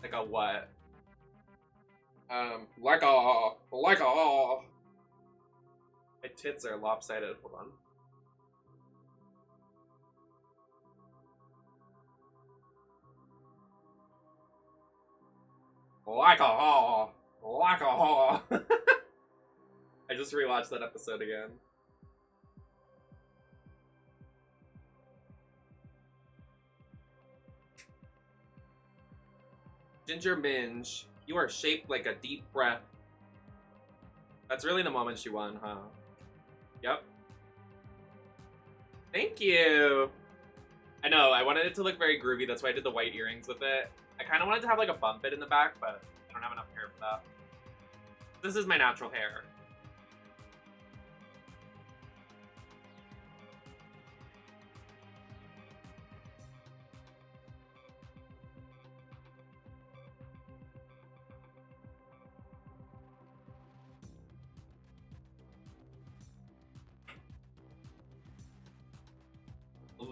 Like a what? Like a. My tits are lopsided. Hold on. Like a. Like a. I just rewatched that episode again. Ginger Minge, you are shaped like a deep breath. That's really the moment she won, huh? Yep. Thank you. I know, I wanted it to look very groovy, that's why I did the white earrings with it. I kind of wanted to have like a bump bit in the back, but I don't have enough hair for that. This is my natural hair.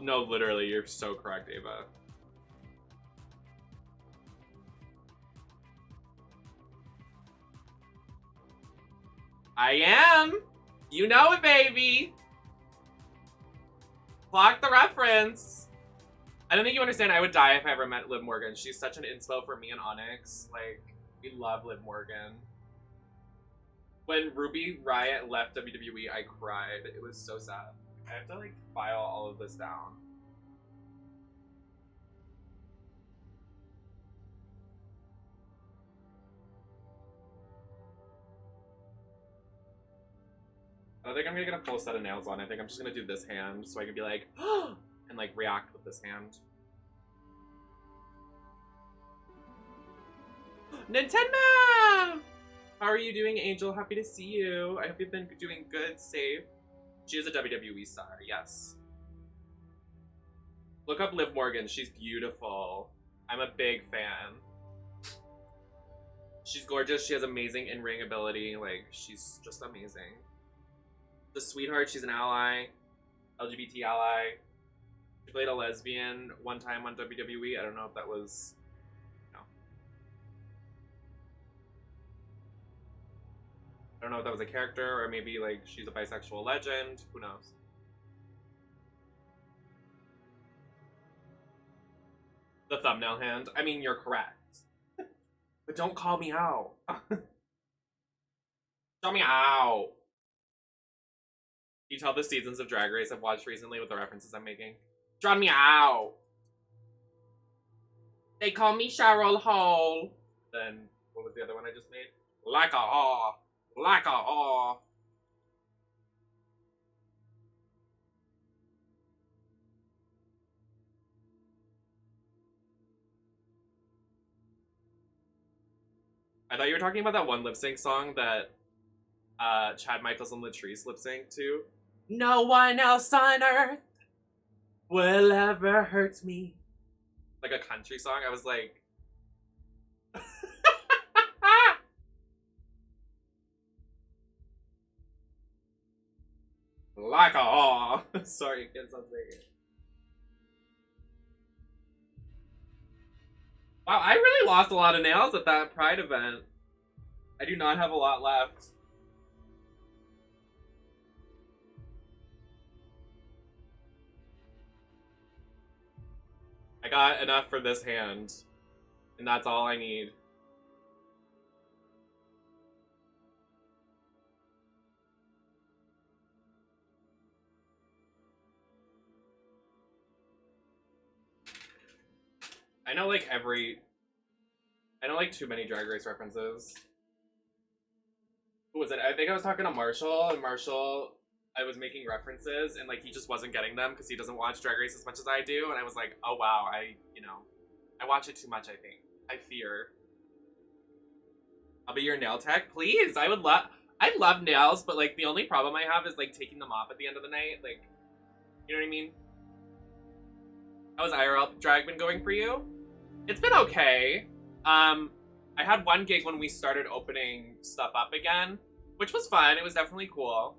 No, literally, you're so correct, Ava. I am! You know it, baby! Clock the reference! I don't think you understand, I would die if I ever met Liv Morgan. She's such an inspo for me and Onyx. Like, we love Liv Morgan. When Ruby Riott left WWE, I cried. It was so sad. I have to, like, file all of this down. I don't think I'm gonna get a full set of nails on. I think I'm just gonna do this hand so I can be like, and like react with this hand. Nintendo! How are you doing, Angel? Happy to see you. I hope you've been doing good, safe. She is a WWE star, yes. Look up Liv Morgan. She's beautiful. I'm a big fan. She's gorgeous. She has amazing in-ring ability. Like, she's just amazing. The sweetheart. She's an ally. LGBT ally. She played a lesbian one time on WWE. I don't know if that was... No. I don't know if that was a character or maybe, like, she's a bisexual legend. Who knows? The thumbnail hand. I mean, you're correct. But don't call me out. Show me out. You tell the seasons of Drag Race I've watched recently with the references I'm making. Drawn me out. They call me Cheryl Hole. Then, what was the other one I just made? Like a haw. Like a haw. I thought you were talking about that one lip sync song that Chad Michaels and Latrice lip sync to. No one else on earth will ever hurt me. Like a country song. I was like... like a aw. Sorry, kids, I'm saying it. Wow, I really lost a lot of nails at that Pride event. I do not have a lot left. I got enough for this hand, and that's all I need. I know like too many Drag Race references. Who was it? I think I was talking to Marshall, and Marshall, I was making references, and like he just wasn't getting them because he doesn't watch Drag Race as much as I do, and I was like, oh wow, I watch it too much, I think. I fear. I'll be your nail tech, please. I love nails, but like the only problem I have is like taking them off at the end of the night. Like, you know what I mean? How has IRL drag been going for you? It's been okay. I had one gig when we started opening stuff up again, which was fun. It was definitely cool.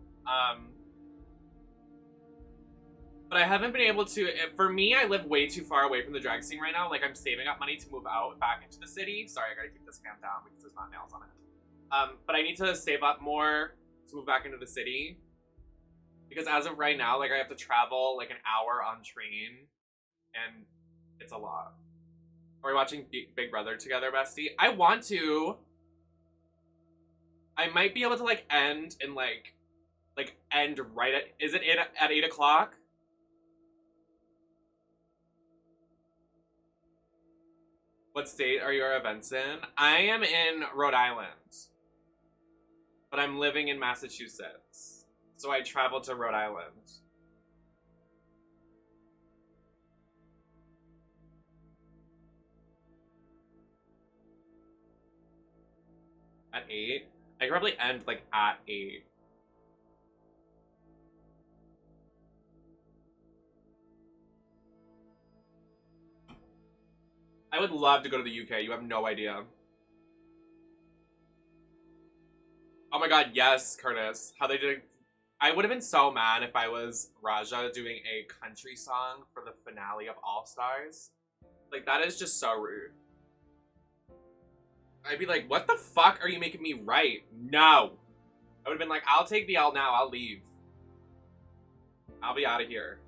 But I haven't been able to. For me, I live way too far away from the drag scene right now. Like, I'm saving up money to move out back into the city. Sorry, I gotta keep this fan down because there's not nails on it. But I need to save up more to move back into the city. Because as of right now, like, I have to travel like an hour on train. And it's a lot. Are we watching Big Brother together, bestie? I want to. I might be able to, like, end in, like end right at... Is it at 8 o'clock? What state are your events in? I am in Rhode Island. But I'm living in Massachusetts. So I traveled to Rhode Island. At 8? I could probably end, like, at 8. I would love to go to the UK. You have no idea. Oh my god, yes, Curtis. How they did... I would have been so mad if I was Raja doing a country song for the finale of All Stars. Like, that is just so rude. I'd be like, what the fuck are you making me write? No. I would have been like, I'll take the L now. I'll leave. I'll be out of here.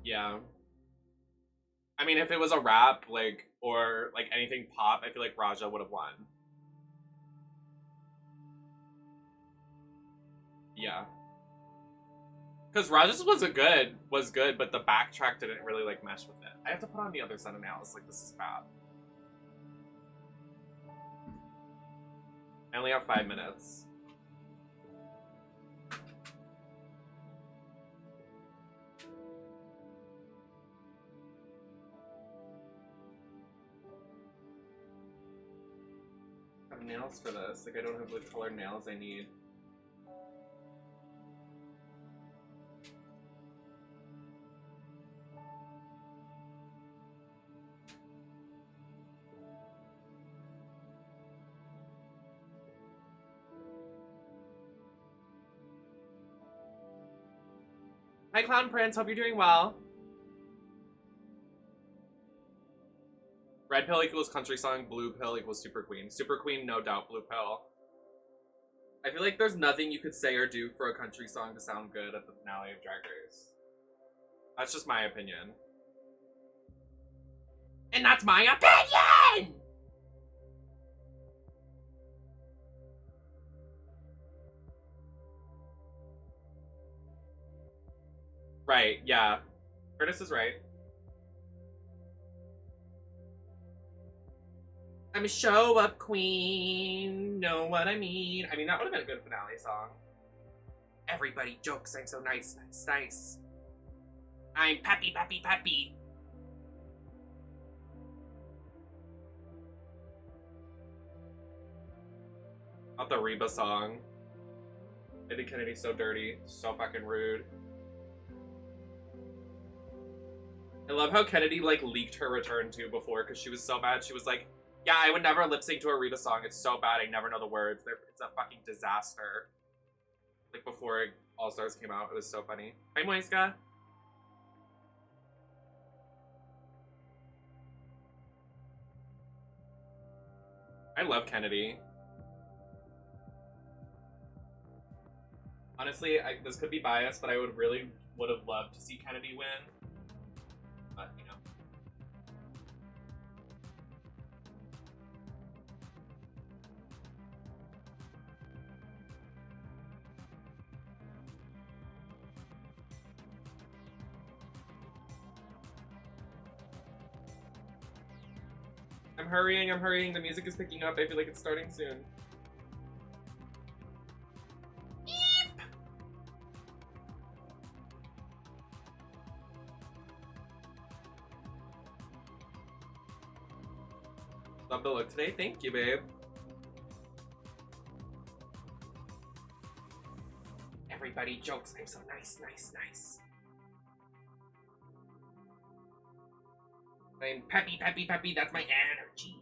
Yeah. I mean, if it was a rap, like, or, like, anything pop, I feel like Raja would have won. Yeah. Because Raja's was good, but the backtrack didn't really, like, mesh with it. I have to put on the other set of nails. Like, this is bad. I only have 5 minutes. I have nails for this. Like, I don't have the colored nails I need. Hi, Clown Prince. Hope you're doing well. Red pill equals country song. Blue pill equals super queen. Super queen, no doubt. Blue pill. I feel like there's nothing you could say or do for a country song to sound good at the finale of Drag Race. That's just my opinion. And that's my opinion! Right, yeah. Curtis is right. I'm a show-up queen, know what I mean? I mean, that would have been a good finale song. Everybody jokes I'm so nice, nice, nice. I'm peppy, peppy, peppy. Not the Reba song. Eddie Kennedy's so dirty, so fucking rude. I love how Kennedy, like, leaked her return, too, before, because she was so bad. She was like, yeah, I would never lip sync to a Reba song. It's so bad, I never know the words. It's a fucking disaster. Like, before All Stars came out, it was so funny. Hi, Moiska. I love Kennedy. Honestly, this could be biased, but I would have loved to see Kennedy win. But, you know. I'm hurrying. The music is picking up. I feel like it's starting soon. Love the look today. Thank you, babe. Everybody jokes I'm so nice, nice, nice. I'm peppy, peppy, peppy. That's my energy.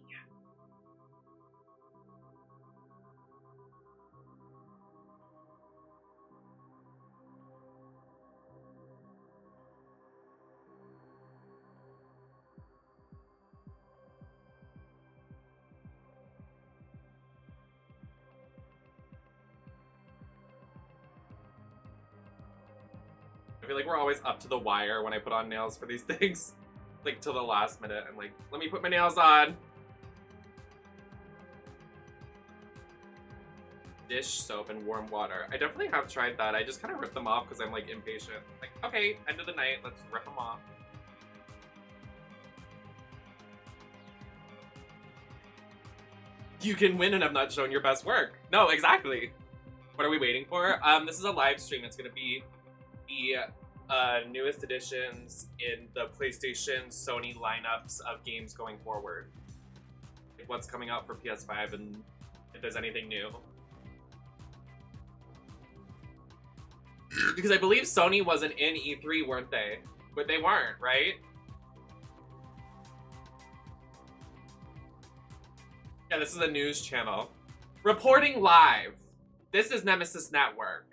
feel like we're always up to the wire when I put on nails for these things. Like, till the last minute. I'm like, let me put my nails on. Dish soap and warm water. I definitely have tried that. I just kind of rip them off because I'm, like, impatient. Like, okay, end of the night. Let's rip them off. You can win and have not shown your best work. No, exactly. What are we waiting for? This is a live stream. It's gonna be the newest additions in the PlayStation, Sony lineups of games going forward. Like what's coming out for PS5 and if there's anything new. Because I believe Sony wasn't in E3, weren't they? But they weren't, right? Yeah, this is a news channel. Reporting live. This is Nemesis Network.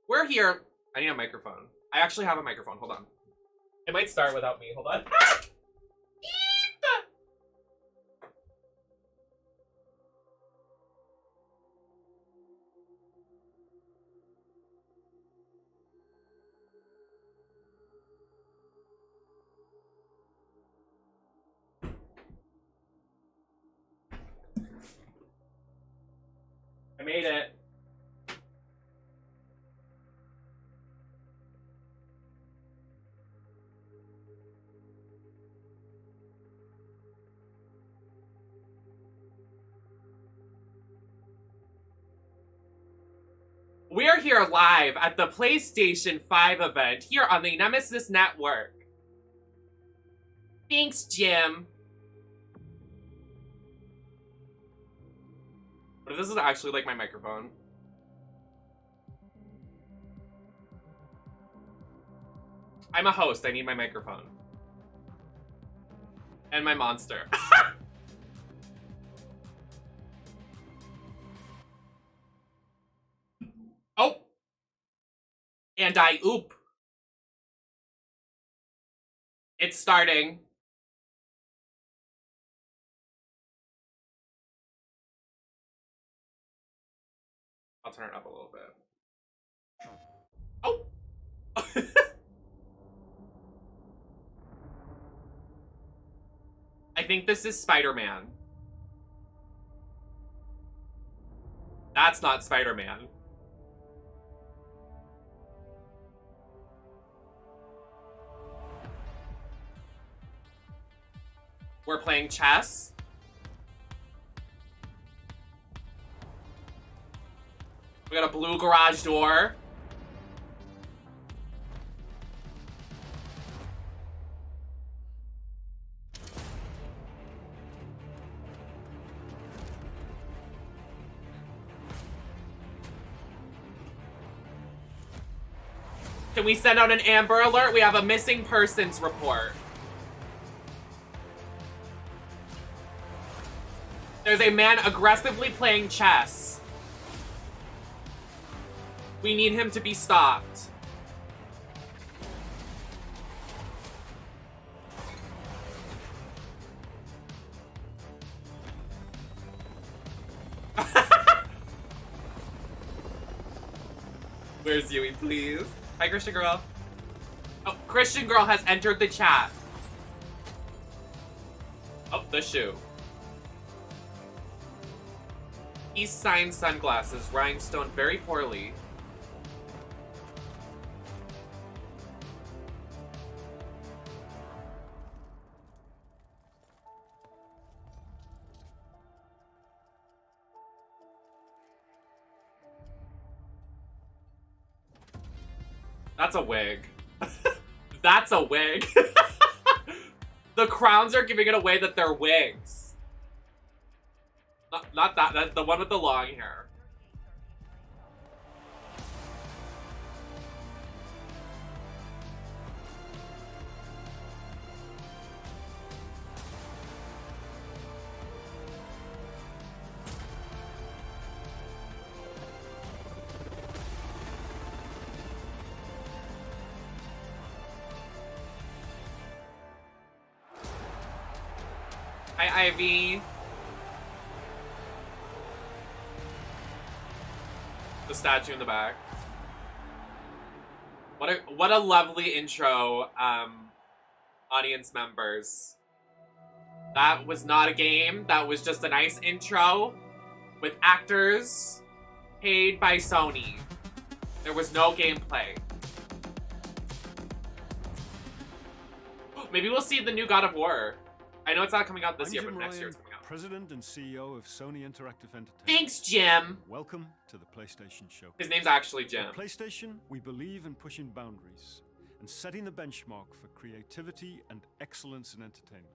We're here. I need a microphone. I actually have a microphone. Hold on. It might start without me. Hold on. I made it. We're here live at the PlayStation 5 event here on the Nemesis Network. Thanks, Jim. What if this is actually like my microphone? I'm a host. I need my microphone. And my monster. Oh! And I oop. It's starting. I'll turn it up a little bit. Oh! I think this is Spider-Man. That's not Spider-Man. We're playing chess. We got a blue garage door. Can we send out an Amber Alert? We have a missing persons report. There's a man aggressively playing chess. We need him to be stopped. Where's Yui, please? Hi, Christian Girl. Oh, Christian Girl has entered the chat. Oh, the shoe. East Sign sunglasses, rhinestone very poorly. That's a wig. That's a wig. The crowns are giving it away that they're wigs. Not that. That's the one with the long hair. Hi, Ivy. The statue in the back. What a lovely intro, audience members. That was not a game. That was just a nice intro with actors paid by Sony. There was no gameplay. Maybe we'll see the new God of War. I know it's not coming out this year, but next year it's coming out. President and CEO of Sony Interactive Entertainment. Thanks, Jim. Welcome to the PlayStation Show. His name's actually Jim. At PlayStation, we believe in pushing boundaries and setting the benchmark for creativity and excellence in entertainment.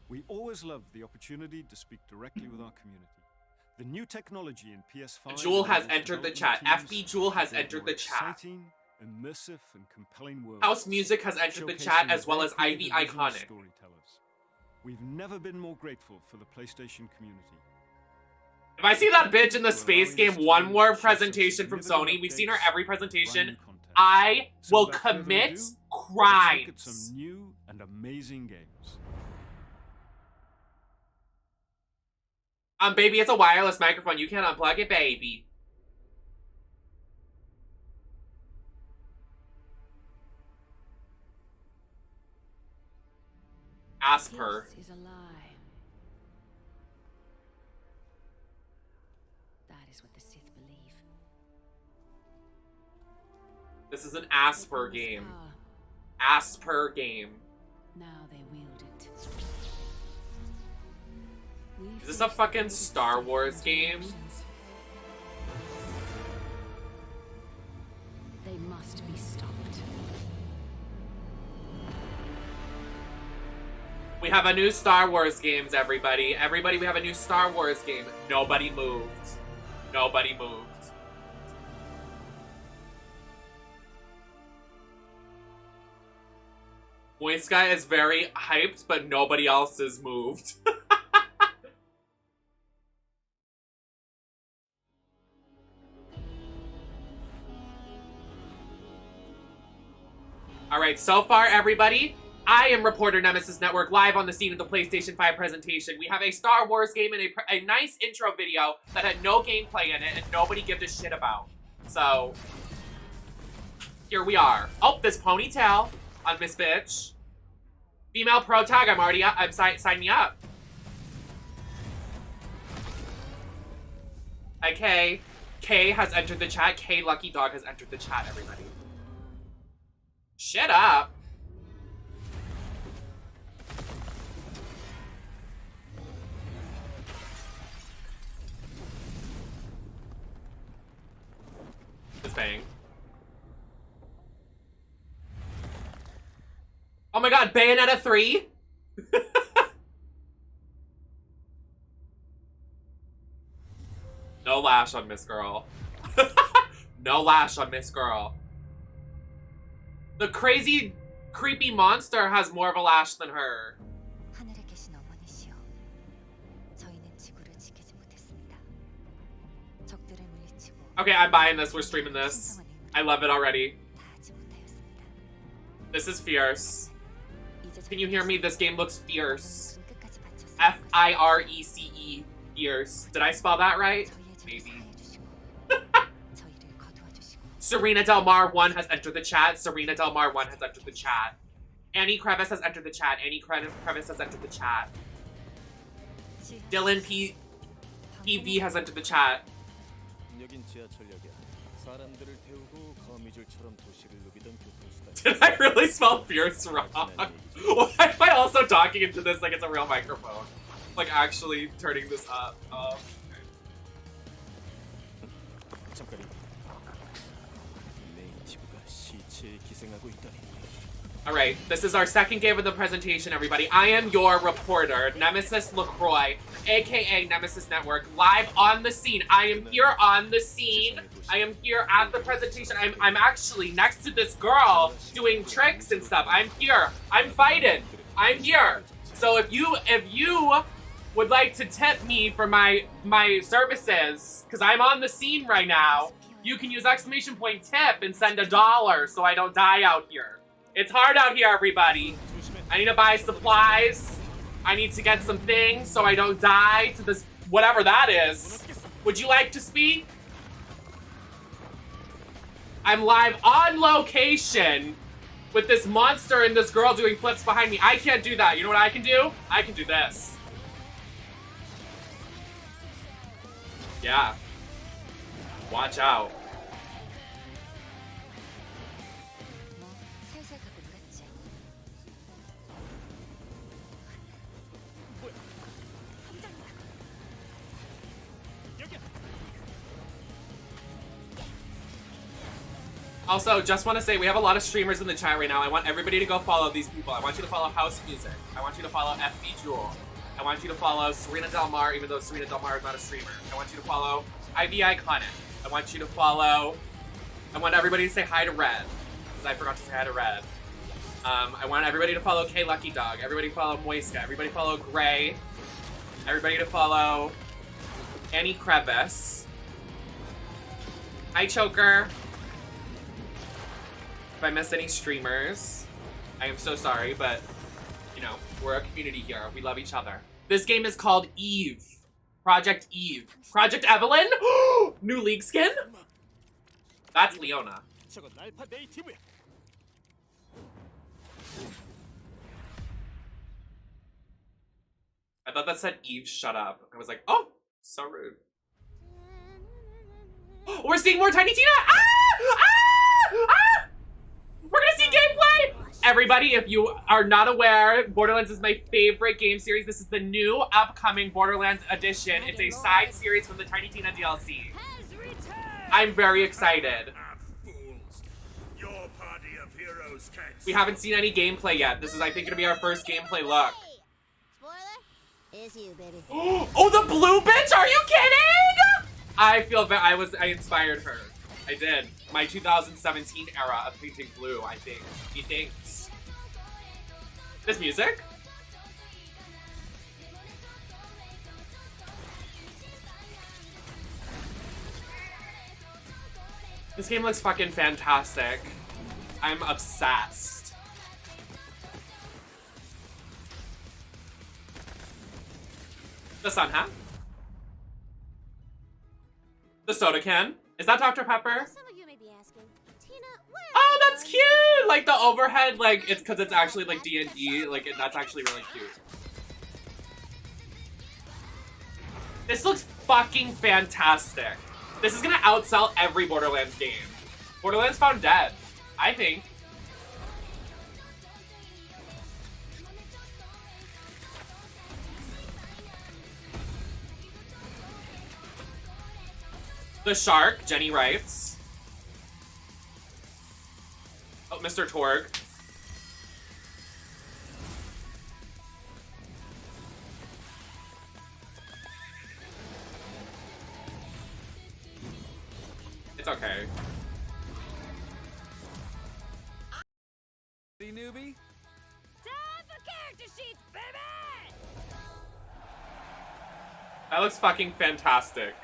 We always love the opportunity to speak directly with our community. The new technology in PS5. Jewel has entered the chat. FB Jewel has entered the chat. Exciting, immersive, and compelling worlds. House Music has entered the chat, as well as Ivy Iconic. Storytellers. We've never been more grateful for the PlayStation community. If I see that bitch in the space game one more presentation from Sony, we've seen her every presentation, I will commit crimes. Some new and amazing games. Baby, it's a wireless microphone. You can't unplug it, baby. Asper. This is a lie. That is what the Sith believe. This is an Asper game. Asper game. Now they wield it. Is this a fucking Star Wars game? They must be stopped. We have a new Star Wars games, everybody. Everybody, we have a new Star Wars game. Nobody moved. Nobody moved. Moist Guy is very hyped, but nobody else is moved. Alright, so far, everybody, I am reporter Nemesis Network, live on the scene of the PlayStation 5 presentation. We have a Star Wars game and a nice intro video that had no gameplay in it and nobody gives a shit about. So, here we are. Oh, this ponytail on Miss Bitch. Female pro tag, I'm already up. Sign me up. Okay, Kay has entered the chat. Kay Lucky Dog has entered the chat, everybody. Shut up. This bang. Oh my god, Bayonetta 3? No lash on Miss Girl. No lash on Miss Girl. The crazy, creepy monster has more of a lash than her. Okay, I'm buying this. We're streaming this. I love it already. This is fierce. Can you hear me? This game looks fierce. F-I-R-E-C-E. Fierce. Did I spell that right? Maybe. Serena Del Mar 1 has entered the chat. Serena Del Mar 1 has entered the chat. Annie Crevice has entered the chat. Annie Crevice has entered the chat. Dylan PV has entered the chat. Did I really spell fierce wrong? Why am I also talking into this like it's a real microphone? Like actually turning this up. Alright, this is our second game of the presentation, everybody. I am your reporter, NemesisLacroix, aka Nemesis Network, live on the scene. I am here on the scene. I am here at the presentation. I'm actually next to this girl doing tricks and stuff. I'm here. I'm fighting. I'm here. So if you would like to tip me for my services, because I'm on the scene right now, you can use !tip and send $1 so I don't die out here. It's hard out here, everybody. I need to buy supplies. I need to get some things so I don't die to this, whatever that is. Would you like to speak? I'm live on location with this monster and this girl doing flips behind me. I can't do that. You know what I can do? I can do this. Yeah. Watch out. Also, just want to say we have a lot of streamers in the chat right now. I want everybody to go follow these people. I want you to follow House Music. I want you to follow FB Jewel. I want you to follow Serena Del Mar, even though Serena Del Mar is not a streamer. I want you to follow Ivy Iconic. I want you to follow... I want everybody to say hi to Red, because I forgot to say hi to Red. I want everybody to follow K Lucky Dog. Everybody follow Moiska. Everybody follow Gray. Everybody to follow Annie Crevice. Hi, Choker. If I missed any streamers, I am so sorry, but, you know, we're a community here. We love each other. This game is called Eve. Project Eve. Project Evelyn? New League skin? That's Leona. I thought that said Eve, shut up. I was like, oh, so rude. We're seeing more Tiny Tina! Ah! Ah! Ah! We're gonna see gameplay! Everybody, if you are not aware, Borderlands is my favorite game series. This is the new upcoming Borderlands edition. It's a side series from the Tiny Tina DLC. I'm very excited. We haven't seen any gameplay yet. This is, I think, gonna be our first gameplay look. It's you, baby. Oh, the blue bitch? Are you kidding? I feel I inspired her. I did. My 2017 era of painting blue, I think. He thinks. This music? This game looks fucking fantastic. I'm obsessed. The sun hat? The soda can? Is that Dr. Pepper? Some of you may be asking, Tina, where Oh, that's cute! Like the overhead, like it's because it's actually like D&D, like that's actually really cute. This looks fucking fantastic. This is gonna outsell every Borderlands game. Borderlands found dead, I think. The shark, Jenny writes. Oh, Mr. Torg. It's okay. Newbie? time for character sheets, baby! That looks fucking fantastic.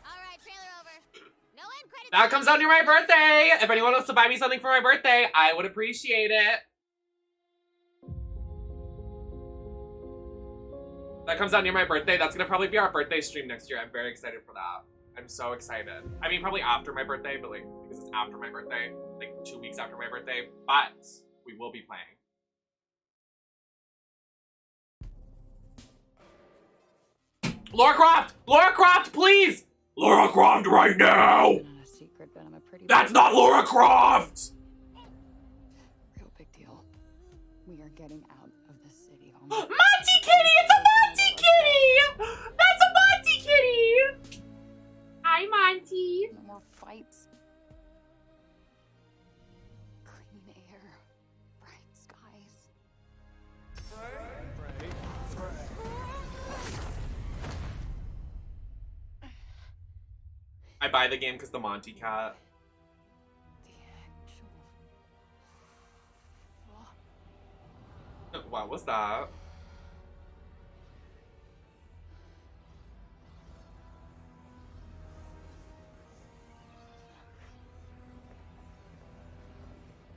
Alright, trailer over. No end credits. That comes out near my birthday! If anyone wants to buy me something for my birthday, I would appreciate it. That comes out near my birthday. That's gonna probably be our birthday stream next year. I'm very excited for that. I'm so excited. I mean, probably after my birthday, but like, because it's after my birthday, like 2 weeks after my birthday, but we will be playing. Lara Croft! Lara Croft, please! Lara Croft right now! Not a secret, but I'm a pretty. That's not Lara Croft! Real big deal. We are getting out of the city. Oh Monty Kitty! It's a Monty Kitty! That's a Monty Kitty! Hi, Monty. No more fights. Clean air. Bright skies. I buy the game because the Monty cat. The actual. What was that?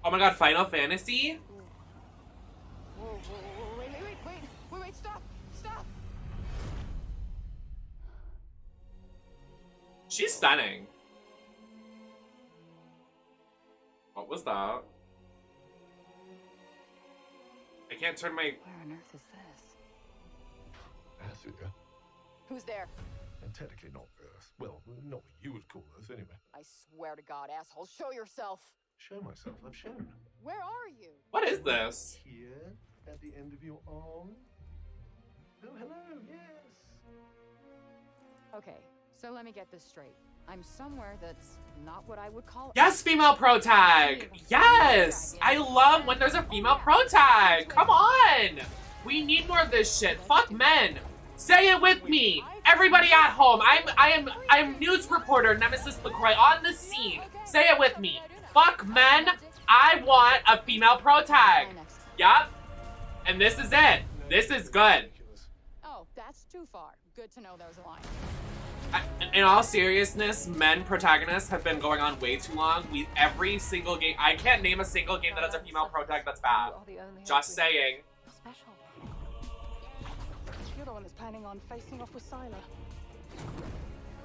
Oh my god, Final Fantasy? Whoa, whoa, whoa, wait, stop! She's stunning. was that? I can't turn my... Where on earth is this? Earth, yeah. Who's there? And technically not Earth. Well, not what you would call Earth, anyway. I swear to God, asshole, show yourself. Show myself. I've shown. Where are you? What is this? Here, at the end of your arm. Oh, hello. Yes. Okay, so let me get this straight. I'm somewhere that's not what I would call. Yes, female pro tag! Yes! I love when there's a female pro tag! Come on! We need more of this shit. Fuck men! Say it with me! Everybody at home, I'm news reporter NemesisLacroix on the scene. Say it with me. Fuck men! I want a female pro tag! Yup. And this is it. This is good. Oh, that's too far. Good to know there's a line. In all seriousness, men protagonists have been going on way too long. Every single game, I can't name a single game that has a female pro tag that's bad. Just saying. Special. You're the one that's planning on facing off with Syla.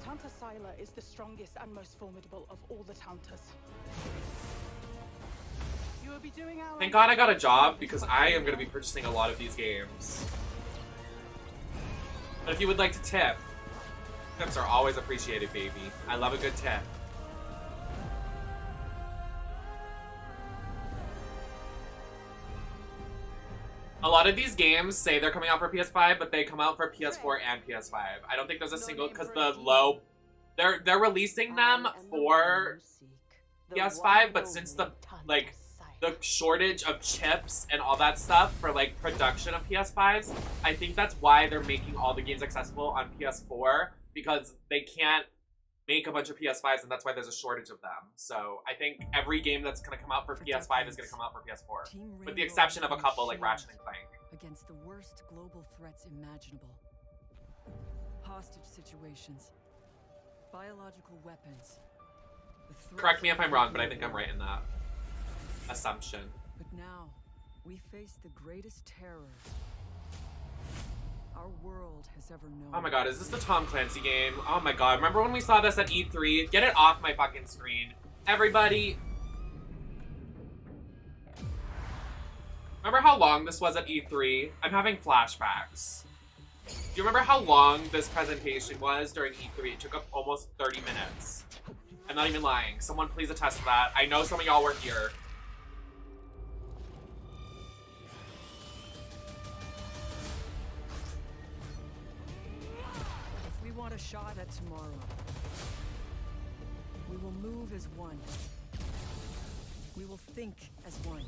Tanta Syla is the strongest and most formidable of all the Tantas. You will be doing our... Thank God I got a job because I am going to be purchasing a lot of these games. But if you would like to tip, tips are always appreciated, baby. I love a good tip. A lot of these games say they're coming out for PS5, but they come out for PS4 and PS5. I don't think there's a single, because they're releasing them for PS5, but since the shortage of chips and all that stuff for like production of PS5s, I think that's why they're making all the games accessible on PS4, because they can't make a bunch of PS5s, and that's why there's a shortage of them. So I think every game that's going to come out for PS5 is going to come out for PS4, with the exception of a couple like Ratchet and Clank. Against the worst global threats imaginable. Hostage situations, biological weapons. Correct me if I'm wrong, but I think I'm right in that assumption. But now, we face the greatest terror our world has ever known. Oh my god, is this the Tom Clancy game? Oh my god, remember when we saw this at E3? Get it off my fucking screen. Everybody. Remember how long this was at E3? I'm having flashbacks. Do you remember how long this presentation was during E3? It took up almost 30 minutes. I'm not even lying. Someone please attest to that. I know some of y'all were here. If we want a shot at tomorrow, we will move as one. We will think as one.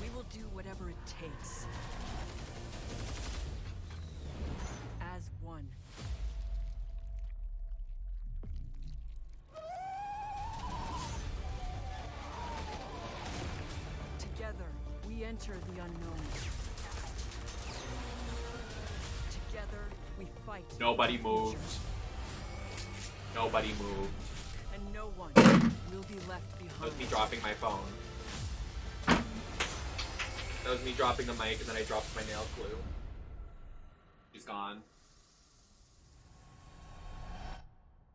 We will do whatever it takes. As one. Together, we enter the unknown. Together, we fight. Nobody moved. Nobody moved. And no one will be left behind. That was me dropping my phone. That was me dropping the mic, and then I dropped my nail glue. She's gone.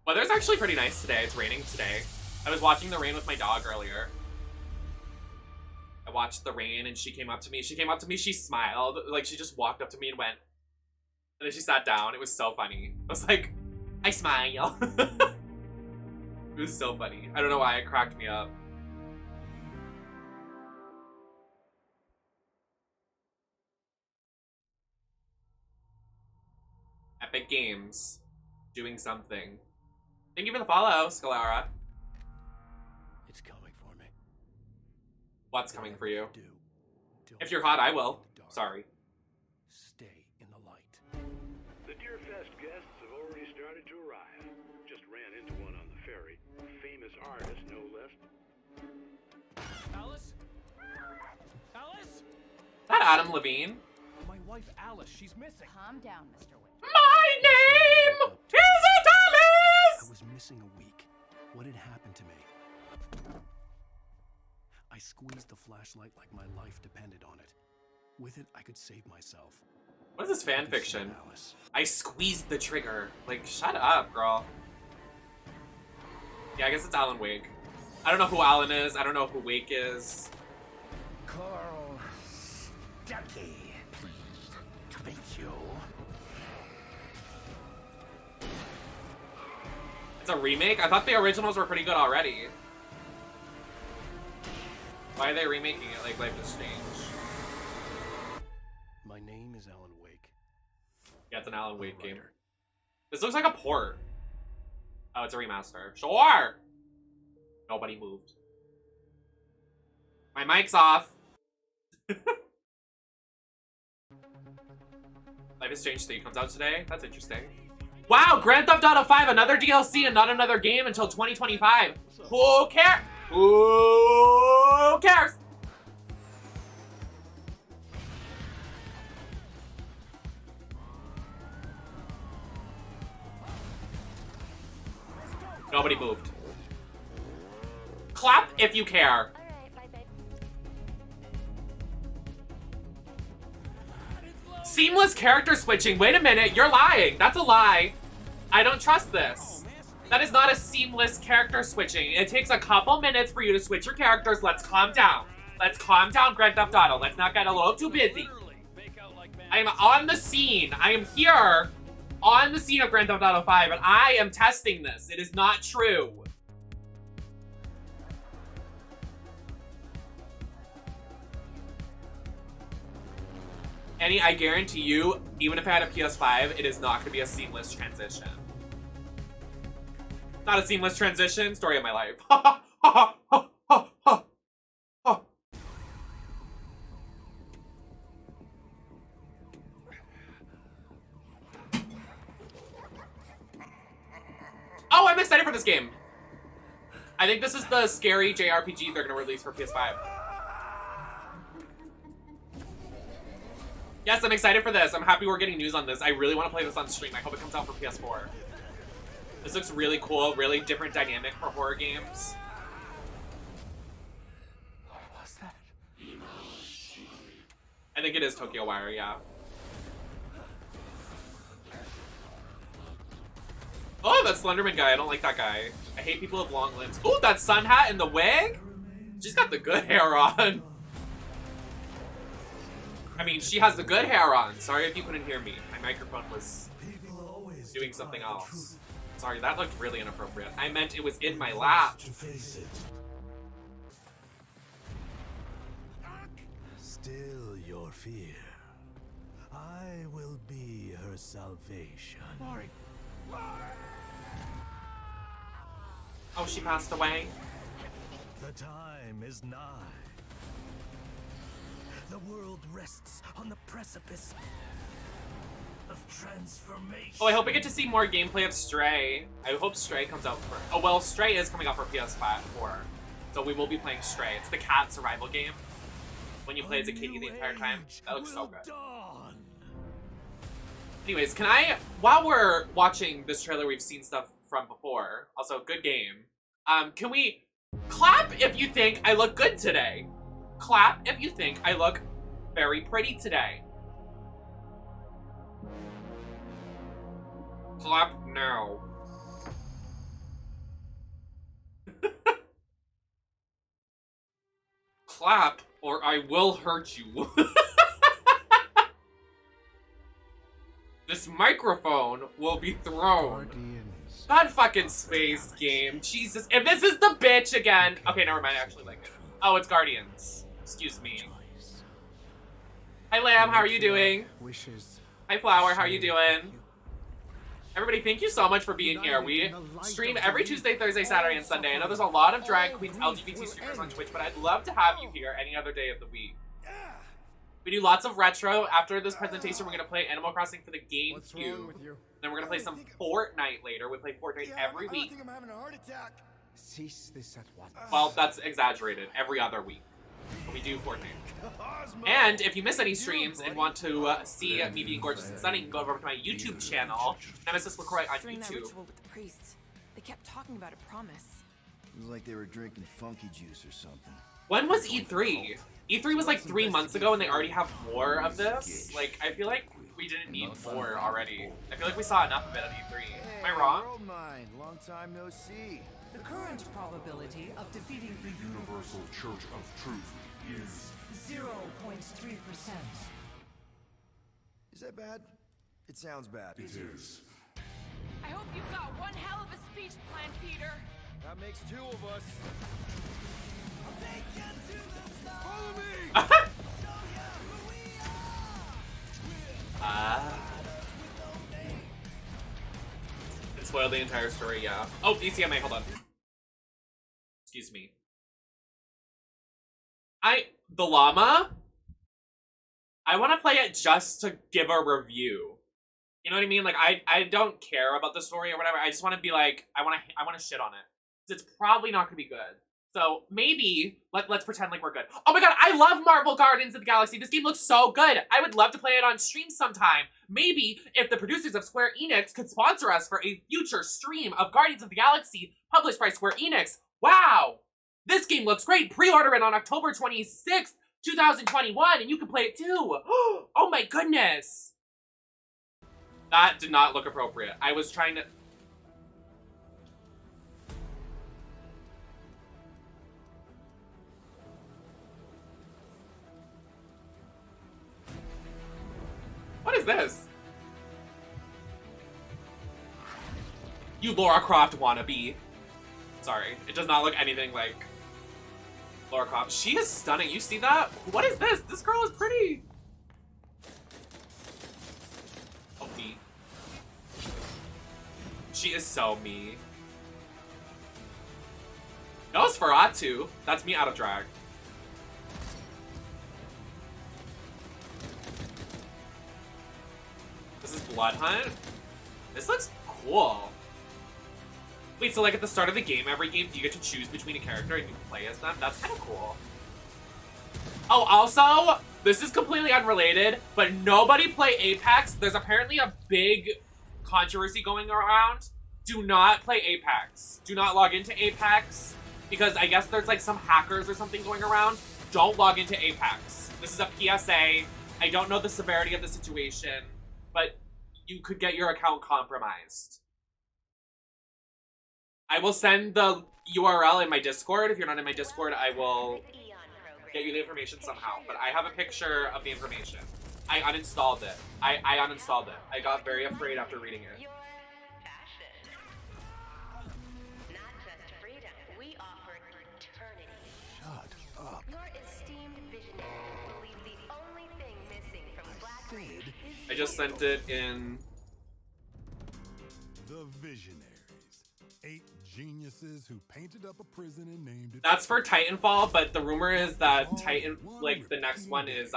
Weather's actually pretty nice today. It's raining today. I was watching the rain with my dog earlier. I watched the rain, and she came up to me. She smiled. Like, she just walked up to me and went. And then she sat down. It was so funny. I was like, I smile. It was so funny. I don't know why it cracked me up. Epic Games. Doing something. Thank you for the follow, Scalara. It's coming for me. What's coming for you? Don't If you're hot, I will. in the dark. Sorry. Stay in the light. The Deerfest guests have already started to arrive. Just ran into one on the ferry. A famous artist, no less. Alice? Alice? Is that Adam Levine? My wife Alice, she's missing. Calm down, Mr. Wick. My name is I was missing a week. What had happened to me? I squeezed the flashlight like my life depended on it. With it, I could save myself. What is this fan I could fiction? save Alice. I squeezed the trigger. Like, shut up, girl. Yeah, I guess it's Alan Wake. I don't know who Alan is. I don't know who Wake is. Carl Stucky. Pleased to meet you. It's a remake? I thought the originals were pretty good already. Why are they remaking it like Life is Strange? My name is Alan Wake. Yeah, it's an Alan Wake game. This looks like a port. Oh, it's a remaster. Sure! Nobody moved. My mic's off. Life is Strange 3 comes out today? That's interesting. Wow, Grand Theft Auto 5, another DLC and not another game until 2025. Who cares? Who cares? Nobody moved. Clap if you care. Seamless character switching. Wait a minute, you're lying. That's a lie. I don't trust this. That is not a seamless character switching. It takes a couple minutes for you to switch your characters. Let's calm down. Let's calm down, Grand Theft Auto. Let's not get a little too busy. I am on the scene. I am here on the scene of Grand Theft Auto 5, and I am testing this. It is not true. Annie, I guarantee you, even if I had a PS5, it is not going to be a seamless transition. Not a seamless transition, story of my life. Oh, I'm excited for this game. I think this is the scary JRPG they're going to release for PS5. Yes, I'm excited for this. I'm happy we're getting news on this. I really want to play this on stream. I hope it comes out for PS4. This looks really cool, really different dynamic for horror games. What's that? I think it is Tokyo Wire, yeah. Oh, that Slenderman guy. I don't like that guy. I hate people with long limbs. Oh, that sun hat and the wig? She's got the good hair on. I mean, she has the good hair on. Sorry if you couldn't hear me. My microphone was doing something else. Sorry, that looked really inappropriate. I meant it was in my lap. Still your fear. I will be her salvation. Oh, she passed away? The time is nigh. The world rests on the precipice of transformation. Oh, I hope I get to see more gameplay of Stray. I hope Stray comes out for... Oh, well, Stray is coming out for PS4. So we will be playing Stray. It's the cat survival game. When you play as a kitty the entire time. That looks so good. Anyways, can I... While we're watching this trailer, we've seen stuff from before. Also, good game. Can we clap if you think I look good today? Clap if you think I look very pretty today. Clap now. Clap or I will hurt you. This microphone will be thrown. God fucking space game. Jesus. If this is the bitch again. Okay, never mind. I actually like it. Oh, it's Guardians. Excuse me. Hi, Lamb. How are you doing? Hi, Flower. How are you doing? Everybody, thank you so much for being here. We stream every Tuesday, Thursday, Saturday, and Sunday. I know there's a lot of drag queens, LGBT streamers on Twitch, but I'd love to have you here any other day of the week. We do lots of retro. After this presentation, we're going to play Animal Crossing for the GameCube. Then we're going to play some Fortnite later. We play Fortnite every week. I'm having a heart attack. Cease this at once. Well, that's exaggerated. Every other week. We do Fortnite. And if you miss any streams and want to see me being gorgeous and stunning, go over to my YouTube channel, NemesisLacroix on During that YouTube. ritual with the priest, they kept talking about a promise. It was like they were drinking funky juice or something. When was E3? E3 was like 3 months ago and they already have more of this? Like, I feel like we didn't need more already. I feel like we saw enough of it at E3. Am I wrong? World mind. Long time no see. The current probability of defeating the Universal Church of Truth is 0.3%. Is that bad? It sounds bad. It is. I hope you've got one hell of a speech plan, Peter. That makes two of us. Follow me! It spoiled the entire story, yeah. Oh, ECMA, hold on. Excuse me. The llama? I want to play it just to give a review. You know what I mean? Like, I don't care about the story or whatever. I just want to be like, I want to shit on it. 'Cause it's probably not going to be good. So maybe, let's pretend like we're good. Oh my god, I love Marvel Guardians of the Galaxy. This game looks so good. I would love to play it on stream sometime. Maybe if the producers of Square Enix could sponsor us for a future stream of Guardians of the Galaxy published by Square Enix. Wow! This game looks great. Pre-order it on October 26th, 2021, and you can play it too. Oh my goodness. That did not look appropriate. I was trying to... What is this? You Lara Croft wannabe. Sorry, it does not look anything like Lara Croft. She is stunning. You see that? What is this? This girl is pretty. Oh, me. She is so me. Nosferatu. That's me out of drag. This is Blood Hunt? This looks cool. Wait, so like at the start of the game, every game, do you get to choose between a character and you can play as them? That's kind of cool. Oh, also, this is completely unrelated, but nobody play Apex. There's apparently a big controversy going around. Do not play Apex. Do not log into Apex, because I guess there's like some hackers or something going around. Don't log into Apex. This is a PSA. I don't know the severity of the situation, but you could get your account compromised. I will send the URL in my Discord. If you're not in my Discord, I will get you the information somehow. But I have a picture of the information. I uninstalled it. I uninstalled it. I got very afraid after reading it. Shut up. Your esteemed visionary believes the only thing missing from Black Raid is I just sent it in. The Visionaries. 8 geniuses who painted up a prison and named it. That's for Titanfall, but the rumor is that Titan, like the next one is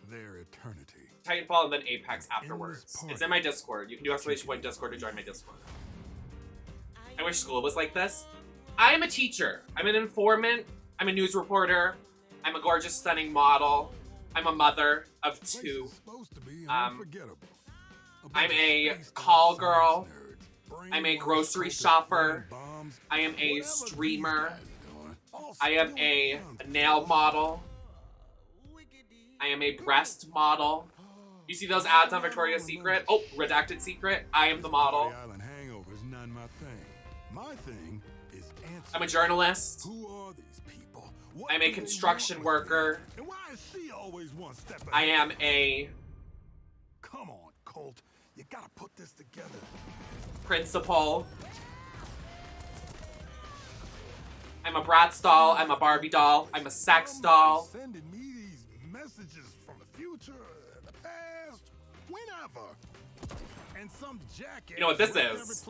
their eternity. Titanfall and then Apex afterwards. It's in my Discord. You can do exclamation point Discord to join my Discord. I wish school was like this. I am a teacher. I'm an informant. I'm a news reporter. I'm a gorgeous, stunning model. I'm a mother of 2. I'm a call girl. I'm a grocery shopper. I am a streamer. I am a nail model. I am a breast model. You see those ads on Victoria's Secret? Oh, redacted secret. I am the model. I'm a journalist. I'm a construction worker. I am a... Come on, Colt. You gotta put this together. Principal. I'm a Bratz doll. I'm a Barbie doll. I'm a sex doll. Sending me these messages from the future, the past, whenever. And some jackass. You know what this is?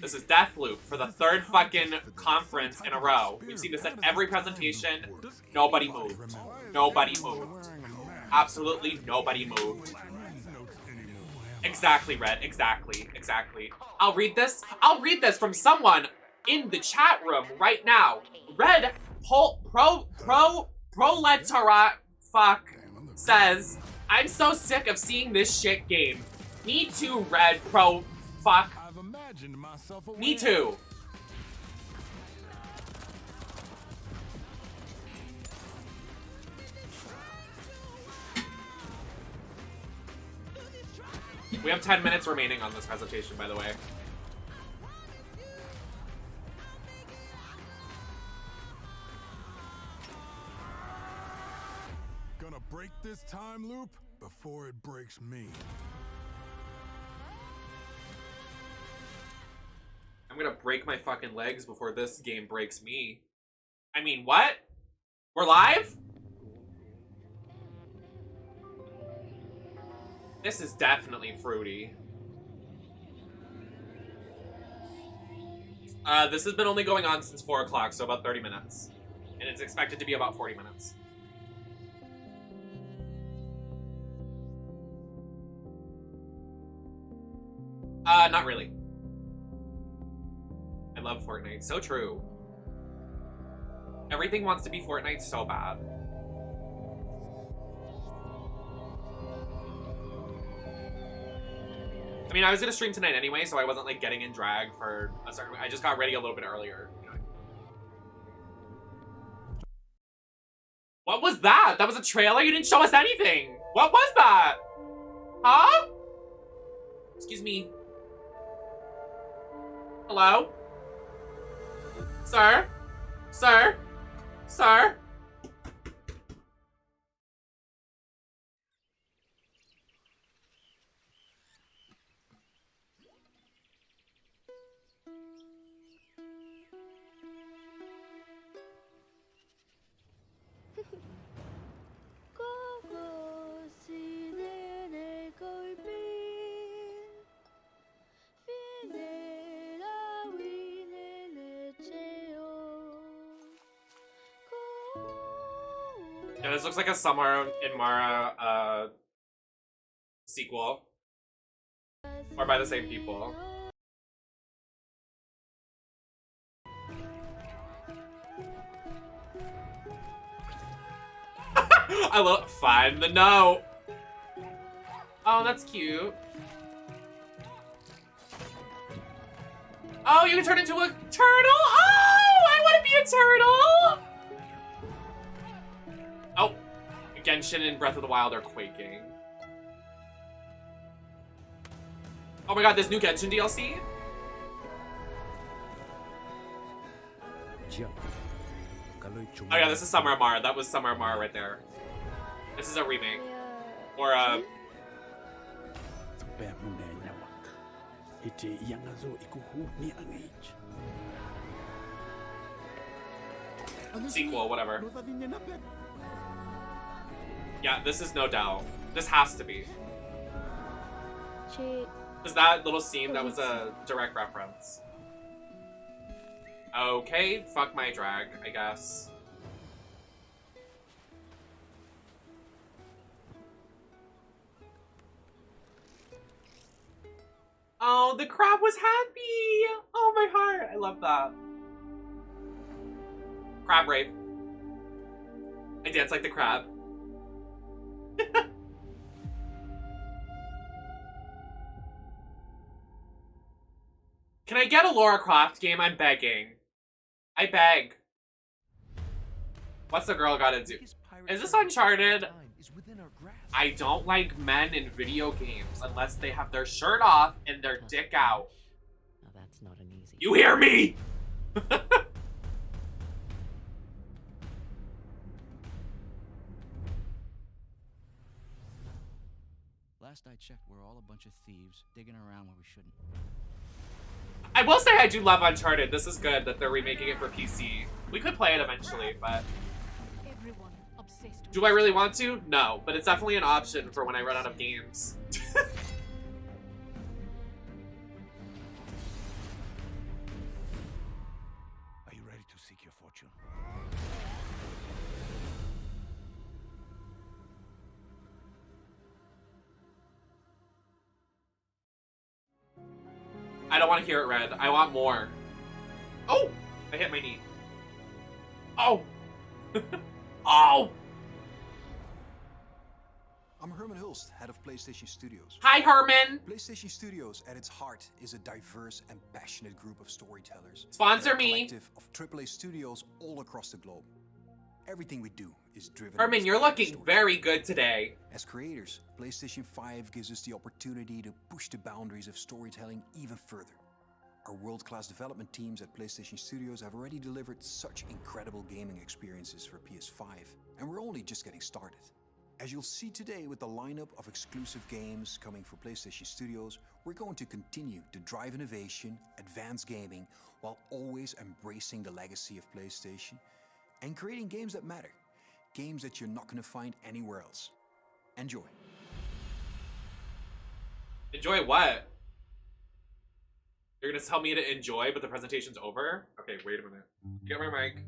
This is Deathloop for the 3rd fucking conference in a row. We've seen this at every presentation. Nobody moved. Nobody moved. Absolutely nobody moved. Exactly, Red. Exactly. Exactly. I'll read this. I'll read this from someone in the chat room right now. Red Proletariat fuck says, I'm so sick of seeing this shit game. Me too, Red Pro fuck. Me too. We have 10 minutes remaining on this presentation, by the way. this time loop before it breaks me. I'm gonna break my fucking legs before this game breaks me. I mean, what? We're live? This is definitely fruity. This has been only going on since 4 o'clock, so about 30 minutes. And it's expected to be about 40 minutes. Not really. I love Fortnite. So true. Everything wants to be Fortnite so bad. I mean, I was gonna stream tonight anyway, so I wasn't like getting in drag for a certain. I just got ready a little bit earlier. You know? What was that? That was a trailer? You didn't show us anything. What was that? Huh? Excuse me. Hello? Sir? Sir? Sir? Yeah, this looks like a Summer in Mara sequel. Or by the same people. I love find the note. Oh, that's cute. Oh, you can turn into a turtle? Oh, I want to be a turtle. Oh, Genshin and Breath of the Wild are quaking. Oh my god, this new Genshin DLC? Oh yeah, this is Summer of Mara. That was Summer of Mara right there. This is a remake. Or a... sequel, whatever. Yeah, this is no doubt. This has to be. Is that little scene that was a direct reference? Okay, fuck my drag, I guess. Oh, the crab was happy! Oh, my heart! I love that. Crab rape. I dance like the crab. Can I get a Lara Croft game? I'm begging. I beg. What's the girl gotta do? Is this Uncharted? I don't like men in video games unless they have their shirt off and their dick out. Now that's not an easy. You hear me? Last I checked, we're all a bunch of thieves digging around where we shouldn't. I will say I do love Uncharted. This is good that they're remaking it for PC. We could play it eventually, but... do I really want to? No, but it's definitely an option for when I run out of games. Are you ready to seek your fortune? I don't want to hear it read. I want more. Oh! I hit my knee. Oh! Oh! I'm Herman Hulst, head of PlayStation Studios. Hi, Herman! PlayStation Studios, at its heart, is a diverse and passionate group of storytellers. Sponsor a me! collective of AAA studios all across the globe. Everything we do is driven... Herman, you're looking very good today. As creators, PlayStation 5 gives us the opportunity to push the boundaries of storytelling even further. Our world-class development teams at PlayStation Studios have already delivered such incredible gaming experiences for PS5, and we're only just getting started. As you'll see today with the lineup of exclusive games coming for PlayStation Studios, we're going to continue to drive innovation, advance gaming, while always embracing the legacy of PlayStation and creating games that matter. Games that you're not going to find anywhere else. Enjoy. Enjoy what? You're gonna tell me to enjoy, but the presentation's over? Okay, wait a minute. Get my mic.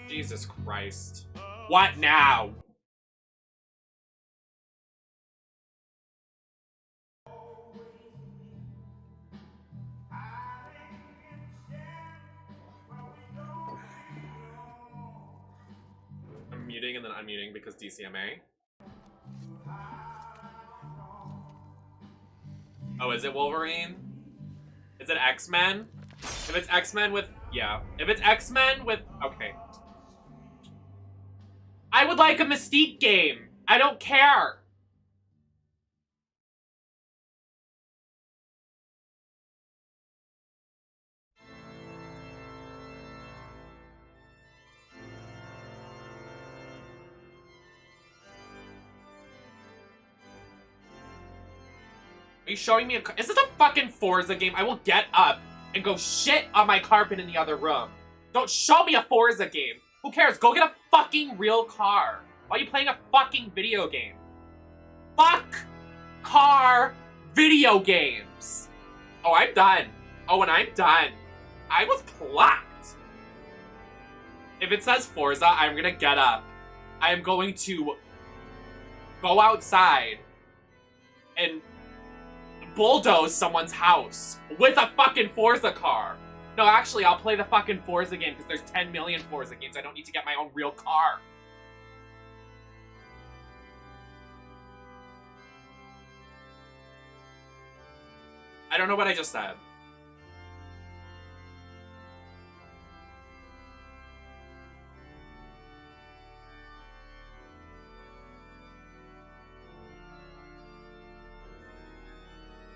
Jesus Christ. What now? I'm muting and then unmuting because DCMA. Oh, is it Wolverine? Is it X-Men? If it's X-Men with... yeah. If it's X-Men with... okay. I would like a Mystique game. I don't care. Are you showing me a... is this a fucking Forza game? I will get up and go shit on my carpet in the other room. Don't show me a Forza game. Who cares? Go get a fucking real car. Why are you playing a fucking video game? Fuck car video games. Oh, I'm done. Oh, and I'm done. I was plucked. If it says Forza, I'm gonna get up. I am going to go outside and bulldoze someone's house with a fucking Forza car. No, actually, I'll play the fucking Forza game because there's 10 million Forza games. I don't need to get my own real car. I don't know what I just said.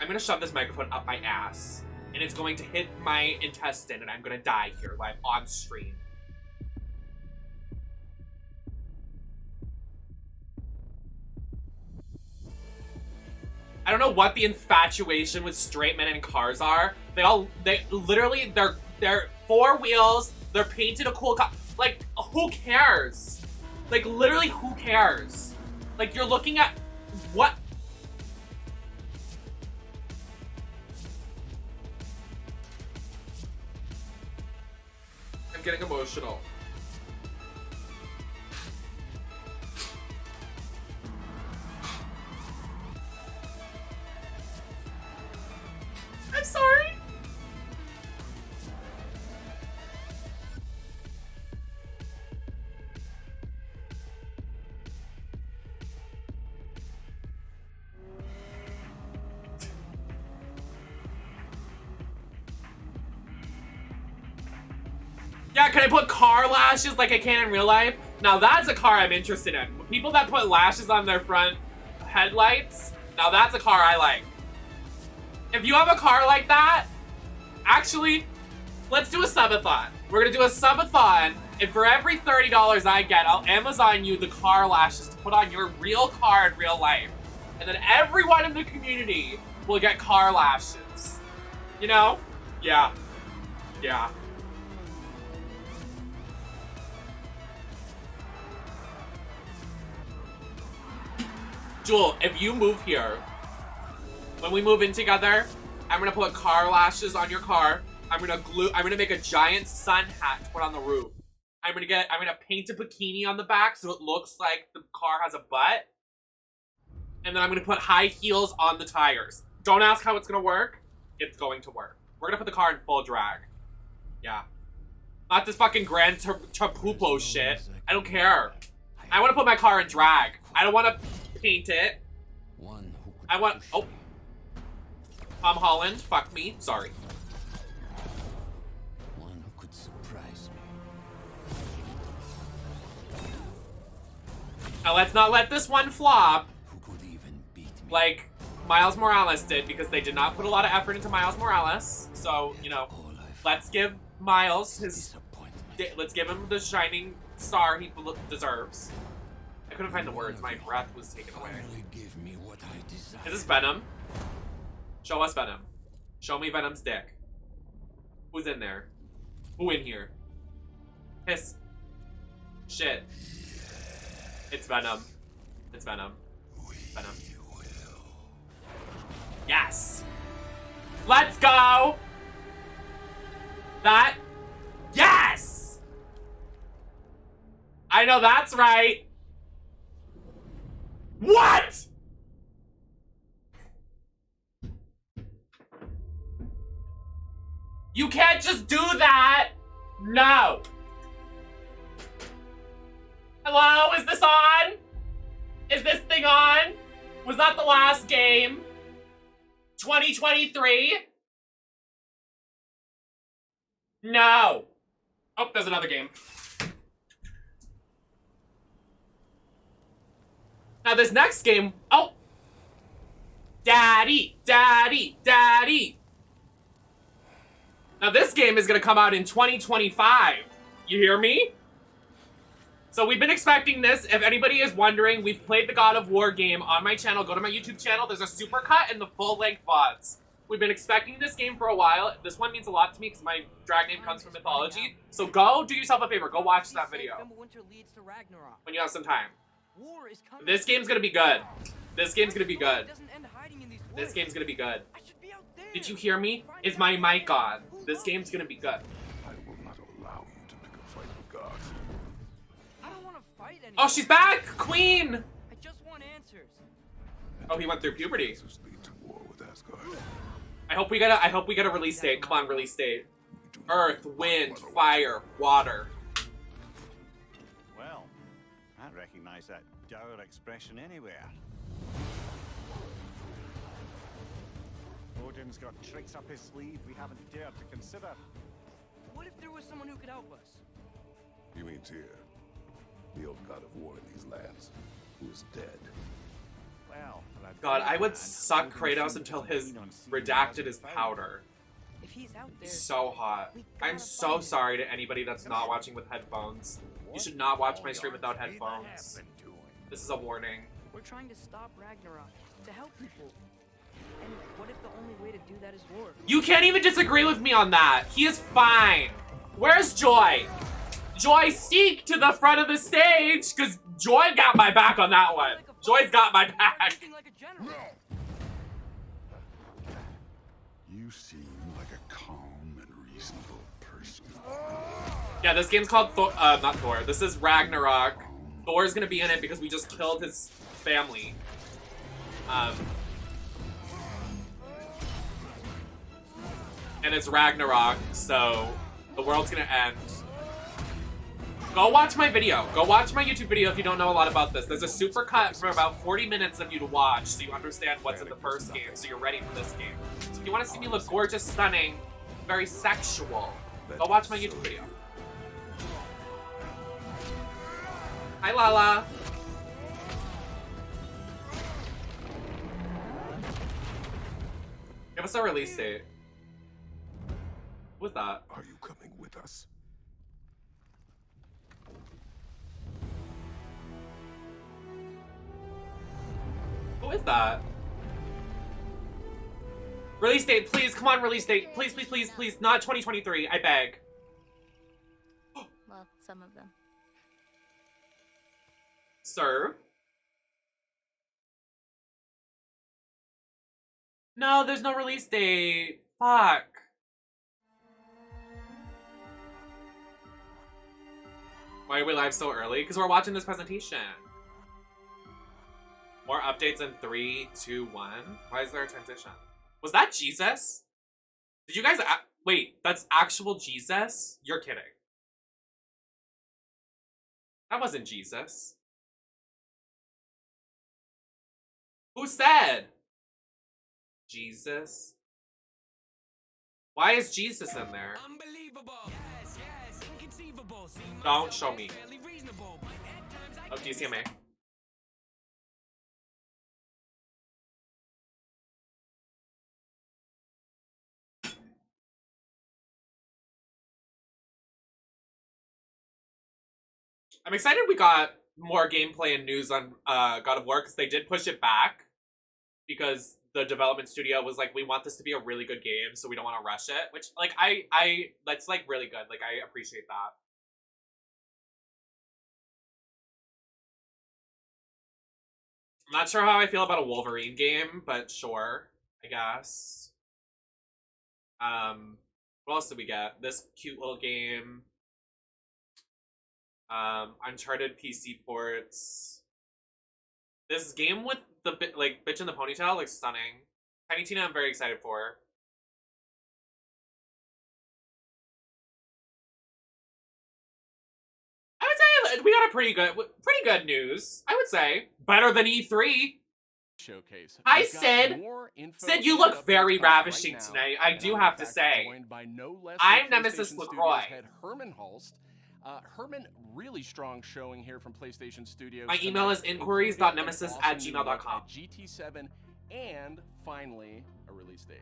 I'm gonna shove this microphone up my ass, and it's going to hit my intestine, and I'm gonna die here live on stream. I don't know what the infatuation with straight men and cars are. They literally, they're four wheels, they're painted a cool color. Like, who cares? Like, literally, who cares? Like, you're looking at what? I'm getting emotional. I'm sorry. Yeah, can I put car lashes like I can in real life? Now that's a car I'm interested in. People that put lashes on their front headlights, now that's a car I like. If you have a car like that, actually, let's do a subathon. We're gonna do a subathon, and for every $30 I get, I'll Amazon you the car lashes to put on your real car in real life. And then everyone in the community will get car lashes. You know? Yeah. Yeah. Jewel, if you move here, when we move in together, I'm gonna put car lashes on your car. I'm gonna make a giant sun hat to put on the roof. I'm gonna paint a bikini on the back so it looks like the car has a butt. And then I'm gonna put high heels on the tires. Don't ask how it's gonna work. It's going to work. We're gonna put the car in full drag. Yeah. Not this fucking Gran Turismo shit. I don't care. I wanna put my car in drag. I don't wanna paint it. I want, oh. Tom Holland, fuck me, sorry. One who could surprise me. Now let's not let this one flop. Like Miles Morales did, because they did not put a lot of effort into Miles Morales. So, you know, let's give Miles his let's give him the shining star he deserves. I couldn't find the words. My breath was taken away. Give me what I desire. Is this Venom? Show us Venom. Show me Venom's dick. Who's in there? Who in here? Piss. Shit. It's Venom. It's Venom. Venom. Yes! Let's go! That. Yes! I know that's right. What? You can't just do that! No! Hello? Is this on? Is this thing on? Was that the last game? 2023? No! Oh, there's another game. Now this next game, oh! Daddy, daddy, daddy! Now this game is gonna come out in 2025. You hear me? So we've been expecting this. If anybody is wondering, we've played the God of War game on my channel. Go to my YouTube channel. There's a supercut and the full-length VODs. We've been expecting this game for a while. This one means a lot to me because my drag name comes from mythology. So go do yourself a favor. Go watch that video when you have some time. This game's gonna be good. This game's gonna be good. This game's gonna be good. Did you hear me? Is my mic on? This game's gonna be good. I will not allow you to pick a fight with God. I don't want to fight anymore. Oh, she's back! Queen! I just want answers. Oh, he went through puberty. Lead to war with Asgard. I hope we get a release date. Come on, release date. Earth, wind, fire, water. Well, I recognize that dour expression anywhere. Odin's got tricks up his sleeve we haven't dared to consider. What if there was someone who could help us? You mean Tyr, the old god of war in these lands, who is dead? Well, God, I would suck Kratos until his redacted his powder. If he's out there, He's so hot. I'm so sorry to anybody that's not watching with headphones. You should not watch my stream without headphones. This is a warning. We're trying to stop Ragnarok, to help people. And what if the only way to do that is war? You can't even disagree with me on that. He is fine. Where's Joy? Joy, seek to the front of the stage, because Joy got my back on that one. Joy's got my back. You seem like a calm and reasonable person. Yeah, this game's called not Thor. This is Ragnarok. Thor's gonna be in it because we just killed his family. And it's Ragnarok, so the world's gonna end. Go watch my video. Go watch my YouTube video if you don't know a lot about this. There's a super cut for about 40 minutes of you to watch so you understand what's in the first game, so you're ready for this game. So if you want to see me look gorgeous, stunning, very sexual, go watch my YouTube video. Hi, Lala. Give us a release date. What's that? Are you coming with us? Who is that? Release date, please. Come on, release date. Please, please, please, please. Not 2023. I beg. Well, some of them. Serve? No, there's no release date. Fuck. Why are we live so early? Because we're watching this presentation. More updates in 3, 2, 1. Why is there a transition? Was that Jesus? Did you guys wait, that's actual Jesus? You're kidding. That wasn't Jesus. Who said? Jesus? Why is Jesus in there? Don't show me. Oh, DCMA. I'm excited we got more gameplay and news on God of War, because they did push it back because the development studio was like, we want this to be a really good game, so we don't want to rush it. Which, like, that's like really good. Like, I appreciate that. I'm not sure how I feel about a Wolverine game, but sure, I guess. What else did we get? This cute little game. Uncharted PC ports. This game with the bitch in the ponytail looks stunning. Tiny Tina, I'm very excited for. I would say we got a pretty good news. I would say better than E3 showcase. Hi, Sid. Sid, you look very ravishing tonight. I do have to say. I'm NemesisLacroix. Herman Hulst. Herman, really strong showing here from PlayStation Studios. My email is inquiries.nemesis@gmail.com. GT7, and finally, a release date.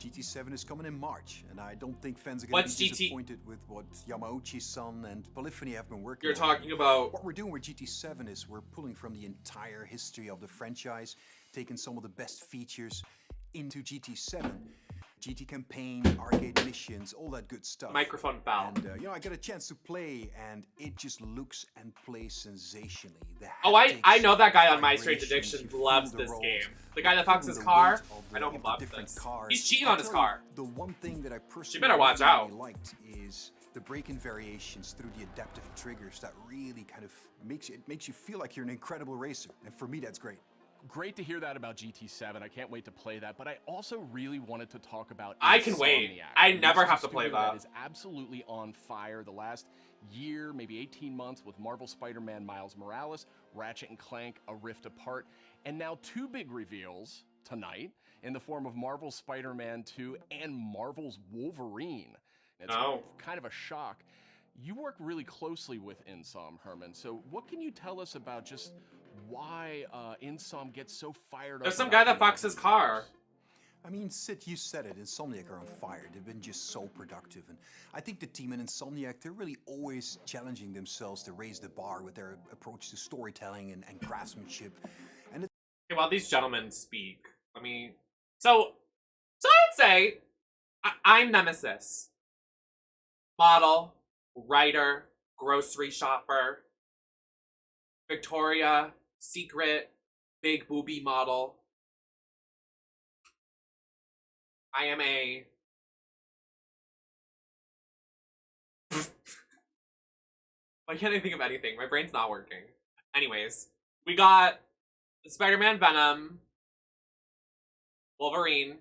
GT7 is coming in March, and I don't think fans are going to be disappointed with what Yamauchi-san and Polyphony have been working on. You're talking about... What we're doing with GT7 is we're pulling from the entire history of the franchise, taking some of the best features into GT7. GT campaign, arcade missions, all that good stuff. Microphone foul. And, you know, I got a chance to play, and it just looks and plays sensationally. Oh, I know that guy on My Strange Addiction loves this game. The guy that fucks his car, I know he loves this. He's cheating on his car. The one thing that I personally you better watch out. liked is the break-in variations through the adaptive triggers that really kind of makes you feel like you're an incredible racer. And for me, that's great. Great to hear that about GT7. I can't wait to play that, but I also really wanted to talk about I can wait. I never have to play that. Is absolutely on fire the last year, maybe 18 months, with Marvel Spider-Man Miles Morales, Ratchet and Clank, A Rift Apart, and now two big reveals tonight in the form of Marvel's Spider-Man 2 and Marvel's Wolverine. It's kind of a shock. You work really closely with Insom, Herman, so what can you tell us about just why Insom gets so fired up? There's some guy that fucks his car. I mean, Sid, you said it. Insomniac are on fire. They've been just so productive. And I think the team in Insomniac, they're really always challenging themselves to raise the bar with their approach to storytelling and craftsmanship. And okay, while these gentlemen speak, I mean... So I would say I'm Nemesis. Model, writer, grocery shopper, Victoria, Secret, big booby model. I am a... Why can't I think of anything? My brain's not working. Anyways, we got Spider-Man Venom, Wolverine,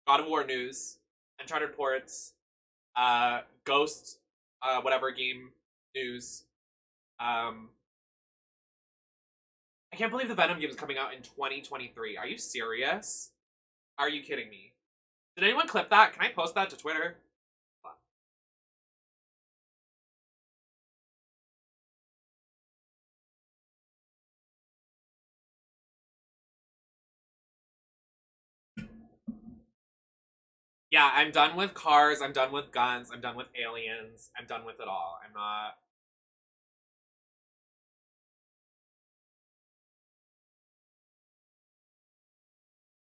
God of War news, Uncharted ports, Ghost, whatever game news. I can't believe the Venom game is coming out in 2023. Are you serious? Are you kidding me? Did anyone clip that? Can I post that to Twitter? Yeah, I'm done with cars, I'm done with guns, I'm done with aliens, I'm done with it all. I'm not...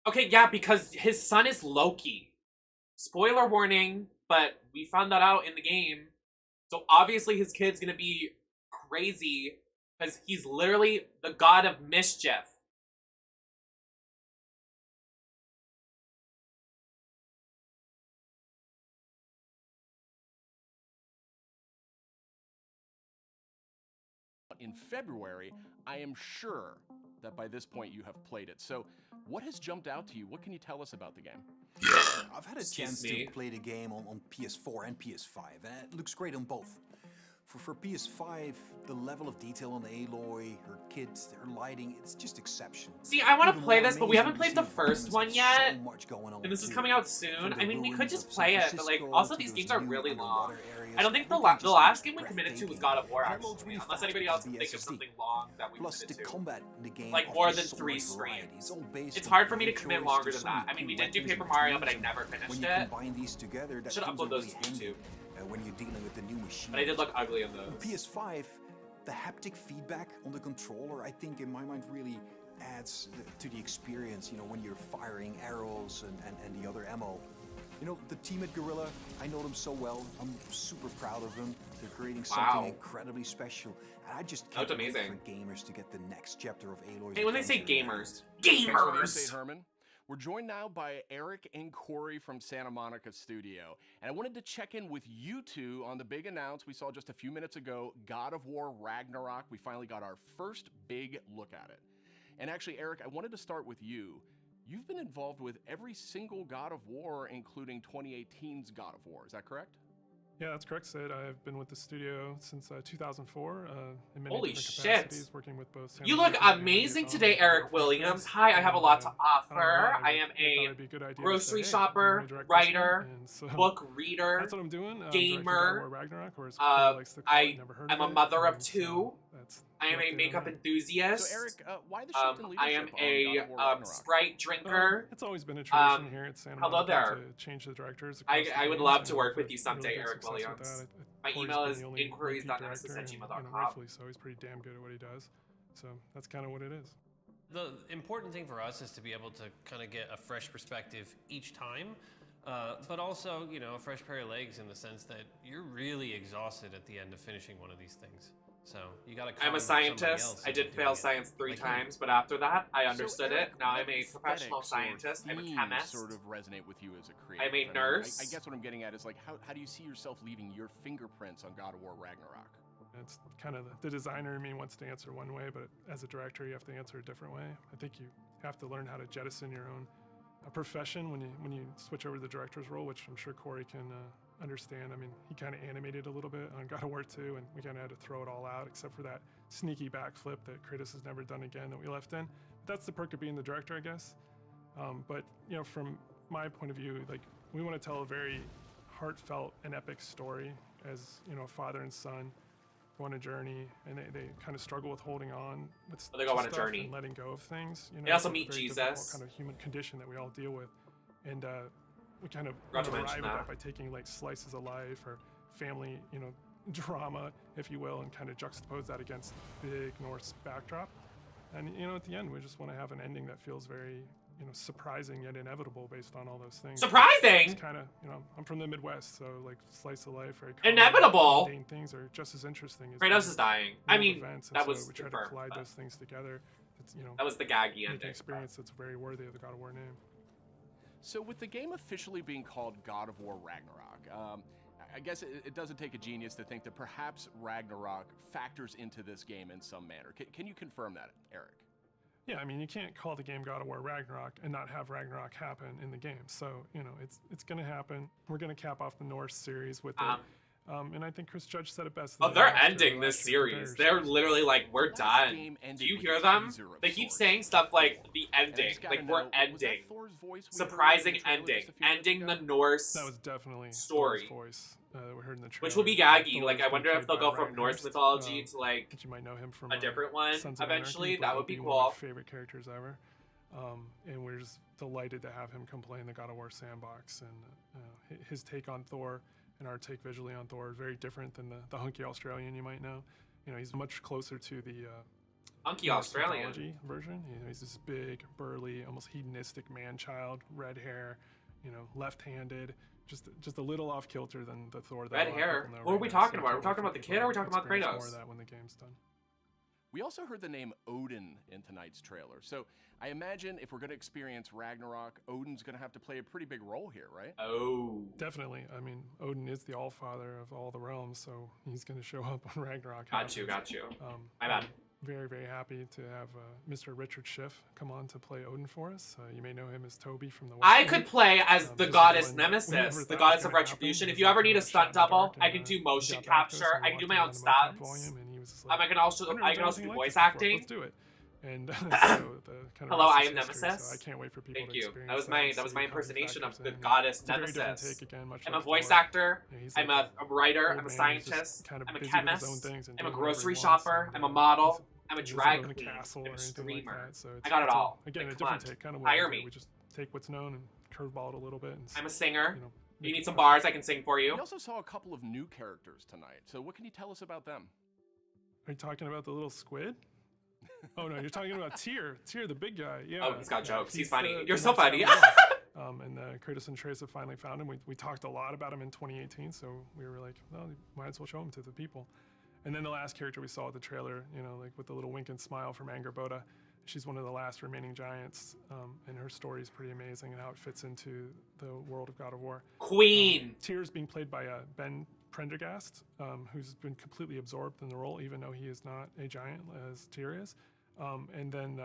Okay, yeah, because his son is Loki. Spoiler warning, but we found that out in the game. So obviously his kid's gonna be crazy, because he's literally the god of mischief. In February, I am sure that by this point you have played it. So what has jumped out to you? What can you tell us about the game? I've had a chance to play the game on PS4 and PS5, and it looks great on both. For PS5, the level of detail on Aloy, her kids, her lighting, it's just exceptional. See, I want to play this, but we haven't played the first one yet. And this is coming out soon. I mean, we could just play it, but like, also these games are really long. I don't think the last game we committed to was God of War, actually. Unless anybody else can think of something long that we committed to. Like, more than 3 streams. It's hard for me to commit longer than that. I mean, we did do Paper Mario, but I never finished it. I should upload those to YouTube. when you're dealing with the new machine. But I did look ugly in On those. PS5, the haptic feedback on the controller, I think in my mind really adds to the experience, you know, when you're firing arrows and the other ammo. You know, the team at Guerrilla, I know them so well. I'm super proud of them. They're creating something incredibly special. And I just can't wait for gamers to get the next chapter of Aloy's Hey, when they say adventure. gamers, Thanks for the gamers! update, Herman. We're joined now by Eric and Corey from Santa Monica Studio. And I wanted to check in with you two on the big announce we saw just a few minutes ago, God of War Ragnarok. We finally got our first big look at it. And actually, Eric, I wanted to start with you. You've been involved with every single God of War, including 2018's God of War. Is that correct? Yeah, that's correct, Sid. I've been with the studio since 2004 in many Holy different shit. capacities, working with both Santa You look Monica and amazing Vietnam today, and Eric different Williams. countries. Hi, I have a lot to And, offer. I I am thought it'd be a good idea to grocery say, hey, shopper, I'm doing a director's writer, thing, and so book reader, that's what I'm doing. directing God of gamer. War Ragnarok, or as Corey likes to call it, never heard I'm of a it, mother of and two. that's I am the a update on makeup that. enthusiast. So, Eric, why the shift in leadership I am on God of War a Ragnarok? Sprite drinker. It's always been a tradition here at Santa hello Monica there. to change the directors. I across the would games, love and to work we've with you had someday, really good Eric success with Williams. that. My Corey's email been is the only repeat inquiries.nemesis@gmail.com. director, and rightfully so. He's pretty damn good at what he does. So that's kind of what it is. The important thing for us is to be able to kind of get a fresh perspective each time, but also, you know, a fresh pair of legs in the sense that you're really exhausted at the end of finishing one of these things. So you got to. I'm a scientist. I did fail science 3 times, but after that, I understood it. Now I'm a professional scientist. I'm a chemist. Sort of resonate with you as a creator. I'm a nurse. I guess what I'm getting at is like, how do you see yourself leaving your fingerprints on God of War Ragnarok? It's kind of the designer in me wants to answer one way, but as a director, you have to answer a different way. I think you have to learn how to jettison your own profession when you switch over to the director's role, which I'm sure Corey can understand. I mean, he kind of animated a little bit on God of War 2, and we kind of had to throw it all out, except for that sneaky backflip that Kratos has never done again that we left in. That's the perk of being the director, I guess. But you know, from my point of view, like, we want to tell a very heartfelt and epic story as, you know, a father and son go on a journey, and they kind of struggle with holding on with they go on a stuff journey and letting go of things. You know, they also it's a meet very Jesus, difficult kind of human condition that we all deal with, and we kind of Forgot to arrive mention at that. that by taking like slices of life or family, you know, drama, if you will, and kind of juxtapose that against big Norse backdrop. And you know, at the end, we just want to have an ending that feels very, you know, surprising yet inevitable based on all those things. Surprising? It's kind of, you know, I'm from the Midwest, so like slice of life, very Inevitable? mundane things are just as interesting as Kratos is dying. I mean, events, that and was so we try to confirmed, collide but- those things together. It's, you know, That was the gaggy make an ending. experience that's very worthy of the God of War name. So with the game officially being called God of War Ragnarok, I guess it doesn't take a genius to think that perhaps Ragnarok factors into this game in some manner. Can you confirm that, Eric? Yeah, I mean, you can't call the game God of War Ragnarok and not have Ragnarok happen in the game. So, you know, it's going to happen. We're going to cap off the Norse series with it. And I think Chris Judge said it best. Oh, they're ending this series. They're literally like, we're done. Do you hear them? They keep saying stuff like the ending, like we're ending, surprising ending, ending the Norse That was definitely story, Thor's voice that we heard in the trailer. which will be gaggy. Thor Like, is I wonder if played they'll by go from Ryan Norse Hurst, mythology to like that you might know him from a different one Sons of eventually. Anarchy, That but would be one of cool. my favorite characters ever. And we're just delighted to have him come play in the God of War sandbox. And his take on Thor and our take visually on Thor is very different than the hunky Australian you might know. You know, he's much closer to the hunky Norse Australian mythology version. You know, he's this big, burly, almost hedonistic man-child, red hair, you know, left-handed. Just a little off kilter than the Thor that Red a lot of hair? people know What are right we now. talking So about? Are we can't talking wait about for the people kid or are we to talking about experience Kratos? More of that when the game's done. We also heard the name Odin in tonight's trailer. So I imagine if we're going to experience Ragnarok, Odin's going to have to play a pretty big role here, right? Oh. Definitely. I mean, Odin is the Allfather of all the realms, so he's going to show up on Ragnarok. Got you. My bad. Very, very happy to have Mr. Richard Schiff come on to play Odin for us. You may know him as Toby from the West I Wing. could play as the this is goddess one that we never Nemesis, the thought goddess was of gonna retribution. happen. If you ever need a stunt Shot in the double, dark I and, can do he motion got back to us capture. and I can do walked my in own on the mocap stunts. volume, and he was just I can also "I've never I can done also anything do like voice this before. acting. Let's do it. And so the kind of Hello, I rest am is history, Nemesis. so I can't wait for people Thank to you. experience That was and my see how he impersonation of factors the in. goddess It's a very different Nemesis. take again, much I'm a like voice Thor. actor. Yeah, he's I'm like a writer. old I'm a man who's just scientist. kind of I'm a busy with his own chemist. things and I'm a doing whatever he grocery wants, shopper. and, I'm a model. I'm a he doesn't drag live in a queen. castle I'm or a anything like streamer. that, so I it's- got it it's all. Again, Like, a come different on. take, kind of Hire what we do. me. We just take what's known and curveball it a little bit. And I'm a singer. You know, You need some bars, I can sing for you. We also saw a couple of new characters tonight. So what can you tell us about them? Are you talking about the little squid? Oh no, you're talking about Tyr, the big guy. Yeah. Oh, he's got jokes. He's funny. the You're so next funny. And Curtis and Trace have finally found him. We talked a lot about him in 2018, so we were like, well, might as well show him to the people. And then the last character we saw at the trailer, you know, like with the little wink and smile from Angerboda, she's one of the last remaining giants, and her story is pretty amazing and how it fits into the world of God of War. Queen! Tyr's being played by Ben Prendergast, who's been completely absorbed in the role, even though he is not a giant as Tyr is. And then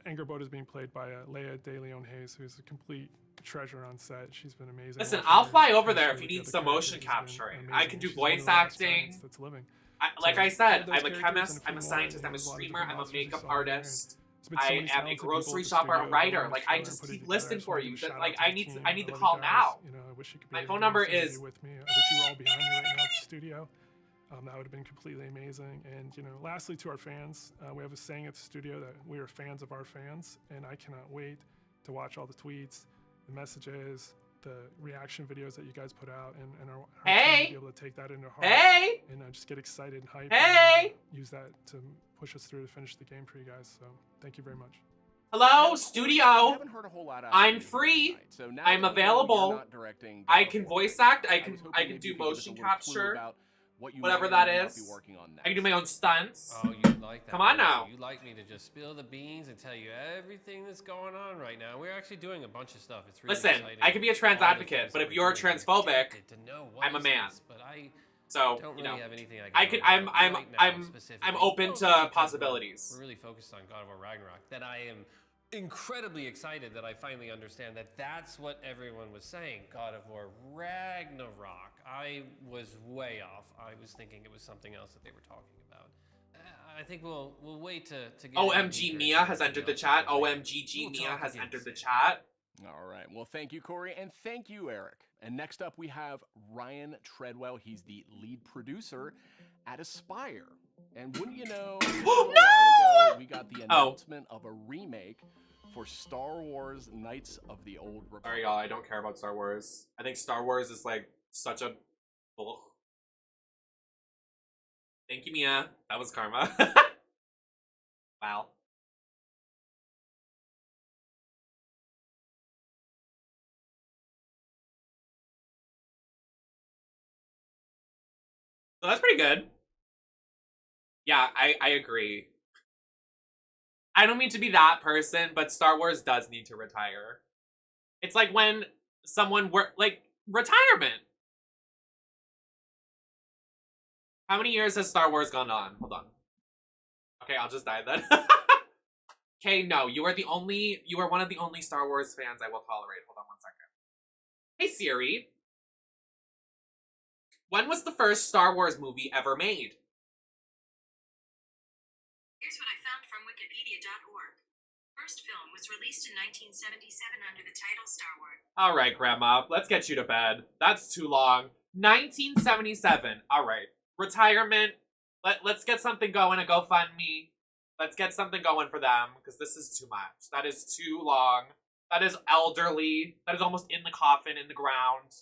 Angerboda is being played by Leia De Leon Hayes, who's a complete treasure on set. She's been amazing. Listen, I'll fly over there if you need some motion capturing. I can do voice acting. That's living. Like I said, I'm a chemist, I'm a scientist, I'm a streamer, I'm a makeup artist. I am a grocery shopper, a writer. Like I just keep listing for you. That like I need the call now. My phone number is. I wish you were all behind me right now at the studio. That would have been completely amazing. And you know, lastly, to our fans, we have a saying at the studio that we are fans of our fans, and I cannot wait to watch all the tweets, the messages, the reaction videos that you guys put out, and our team to be able to take that into heart. And just get excited and hype. And, use that to push us through to finish the game for you guys. So thank you very much. Hello, studio. Haven't heard a whole lot out I'm of you free. tonight, so now I'm that we know available. you're not directing I God can of War, voice act. I was can hoping maybe do you could give us a motion little clue capture. about what you Whatever may or that may not is. be working on I can do my own stunts. Oh, you like that? Come on don't now. You like me to just spill the beans and tell you everything that's going on right now. We're actually doing a bunch of stuff. It's really Listen, exciting. I can be a trans All the advocate, things but that if we're you're doing. transphobic, To know what I'm a is man. this, but I So don't you really know, have anything I can. talk about right now specifically. I'm open Mostly to because possibilities. We're really focused on God of War Ragnarok. That I am incredibly excited that I finally understand that that's what everyone was saying. God of War Ragnarok. I was way off. I was thinking it was something else that they were talking about. I think we'll wait to get. OMG Mia has entered the chat. OMG Mia has entered the chat. All right. Well, thank you, Corey, and thank you, Eric. And next up, we have Ryan Treadwell. He's the lead producer at Aspire. And wouldn't you know, a little while ago, we got the announcement of a remake for Star Wars Knights of the Old Republic. Sorry, y'all. I don't care about Star Wars. I think Star Wars is like such a. Ugh. Thank you, Mia. That was karma. Wow. So that's pretty good. Yeah, I agree. I don't mean to be that person, but Star Wars does need to retire. It's like when someone retirement. How many years has Star Wars gone on? Hold on. Okay, I'll just die then. Okay, no, you are one of the only Star Wars fans I will tolerate. Hold on 1 second. Hey Siri. When was the first Star Wars movie ever made? Here's what I found from wikipedia.org. First film was released in 1977 under the title Star Wars. All right, Grandma, let's get you to bed. That's too long. 1977. All right. Retirement. Let's get something going, a GoFundMe. Let's get something going for them, because this is too much. That is too long. That is elderly. That is almost in the coffin, in the ground.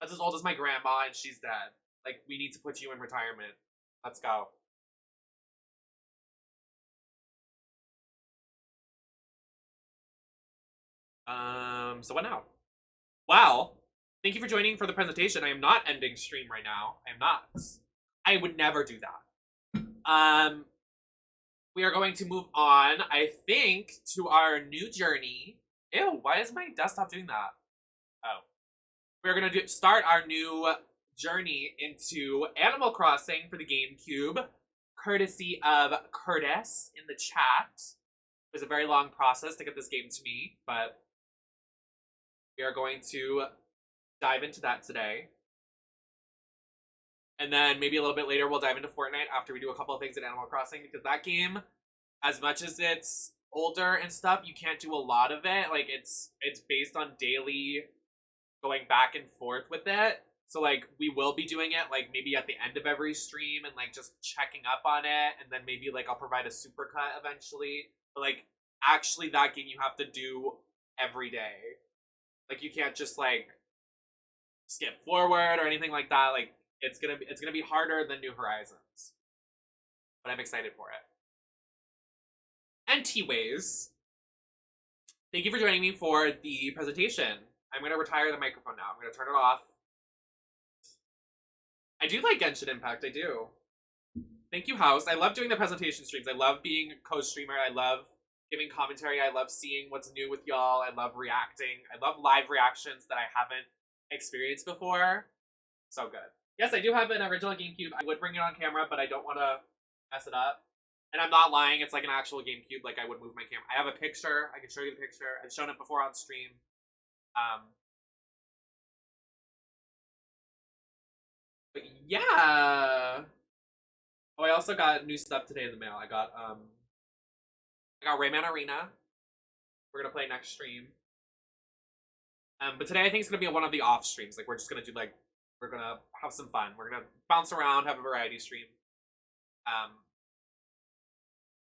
That's as old as my grandma, and she's dead. Like, we need to put you in retirement. Let's go. So what now? Well, thank you for joining for the presentation. I am not ending stream right now. I am not. I would never do that. We are going to move on, I think, to our new journey. Ew, why is my desktop doing that? Oh. We're going to start our new journey into Animal Crossing for the GameCube, courtesy of Curtis in the chat. It was a very long process to get this game to me, but we are going to dive into that today. And then maybe a little bit later, we'll dive into Fortnite after we do a couple of things in Animal Crossing, because that game, as much as it's older and stuff, you can't do a lot of it. Like, it's based on daily going back and forth with it. So, like, we will be doing it, like, maybe at the end of every stream and, like, just checking up on it. And then maybe, like, I'll provide a supercut eventually. But, like, actually that game you have to do every day. Like, you can't just, like, skip forward or anything like that. Like it's gonna be harder than New Horizons, but I'm excited for it. And T-Ways, thank you for joining me for the presentation. I'm gonna retire the microphone now. I'm gonna turn it off. I do like Genshin Impact. I do. Thank you, House. I love doing the presentation streams. I love being a co-streamer. I love giving commentary. I love seeing what's new with y'all. I love reacting. I love live reactions that I haven't experienced before. So good. Yes, I do have an original GameCube. I would bring it on camera, but I don't want to mess it up. And I'm not lying. It's like an actual GameCube. Like I would move my camera. I have a picture. I can show you the picture. I've shown it before on stream. But yeah. Oh, I also got new stuff today in the mail. I got Rayman Arena. We're gonna play next stream. But today I think it's gonna be one of the off streams. Like we're just gonna do like we're gonna have some fun. We're gonna bounce around, have a variety stream.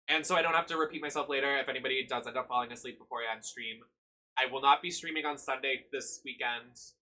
And so I don't have to repeat myself later if anybody does end up falling asleep before I end stream. I will not be streaming on Sunday this weekend.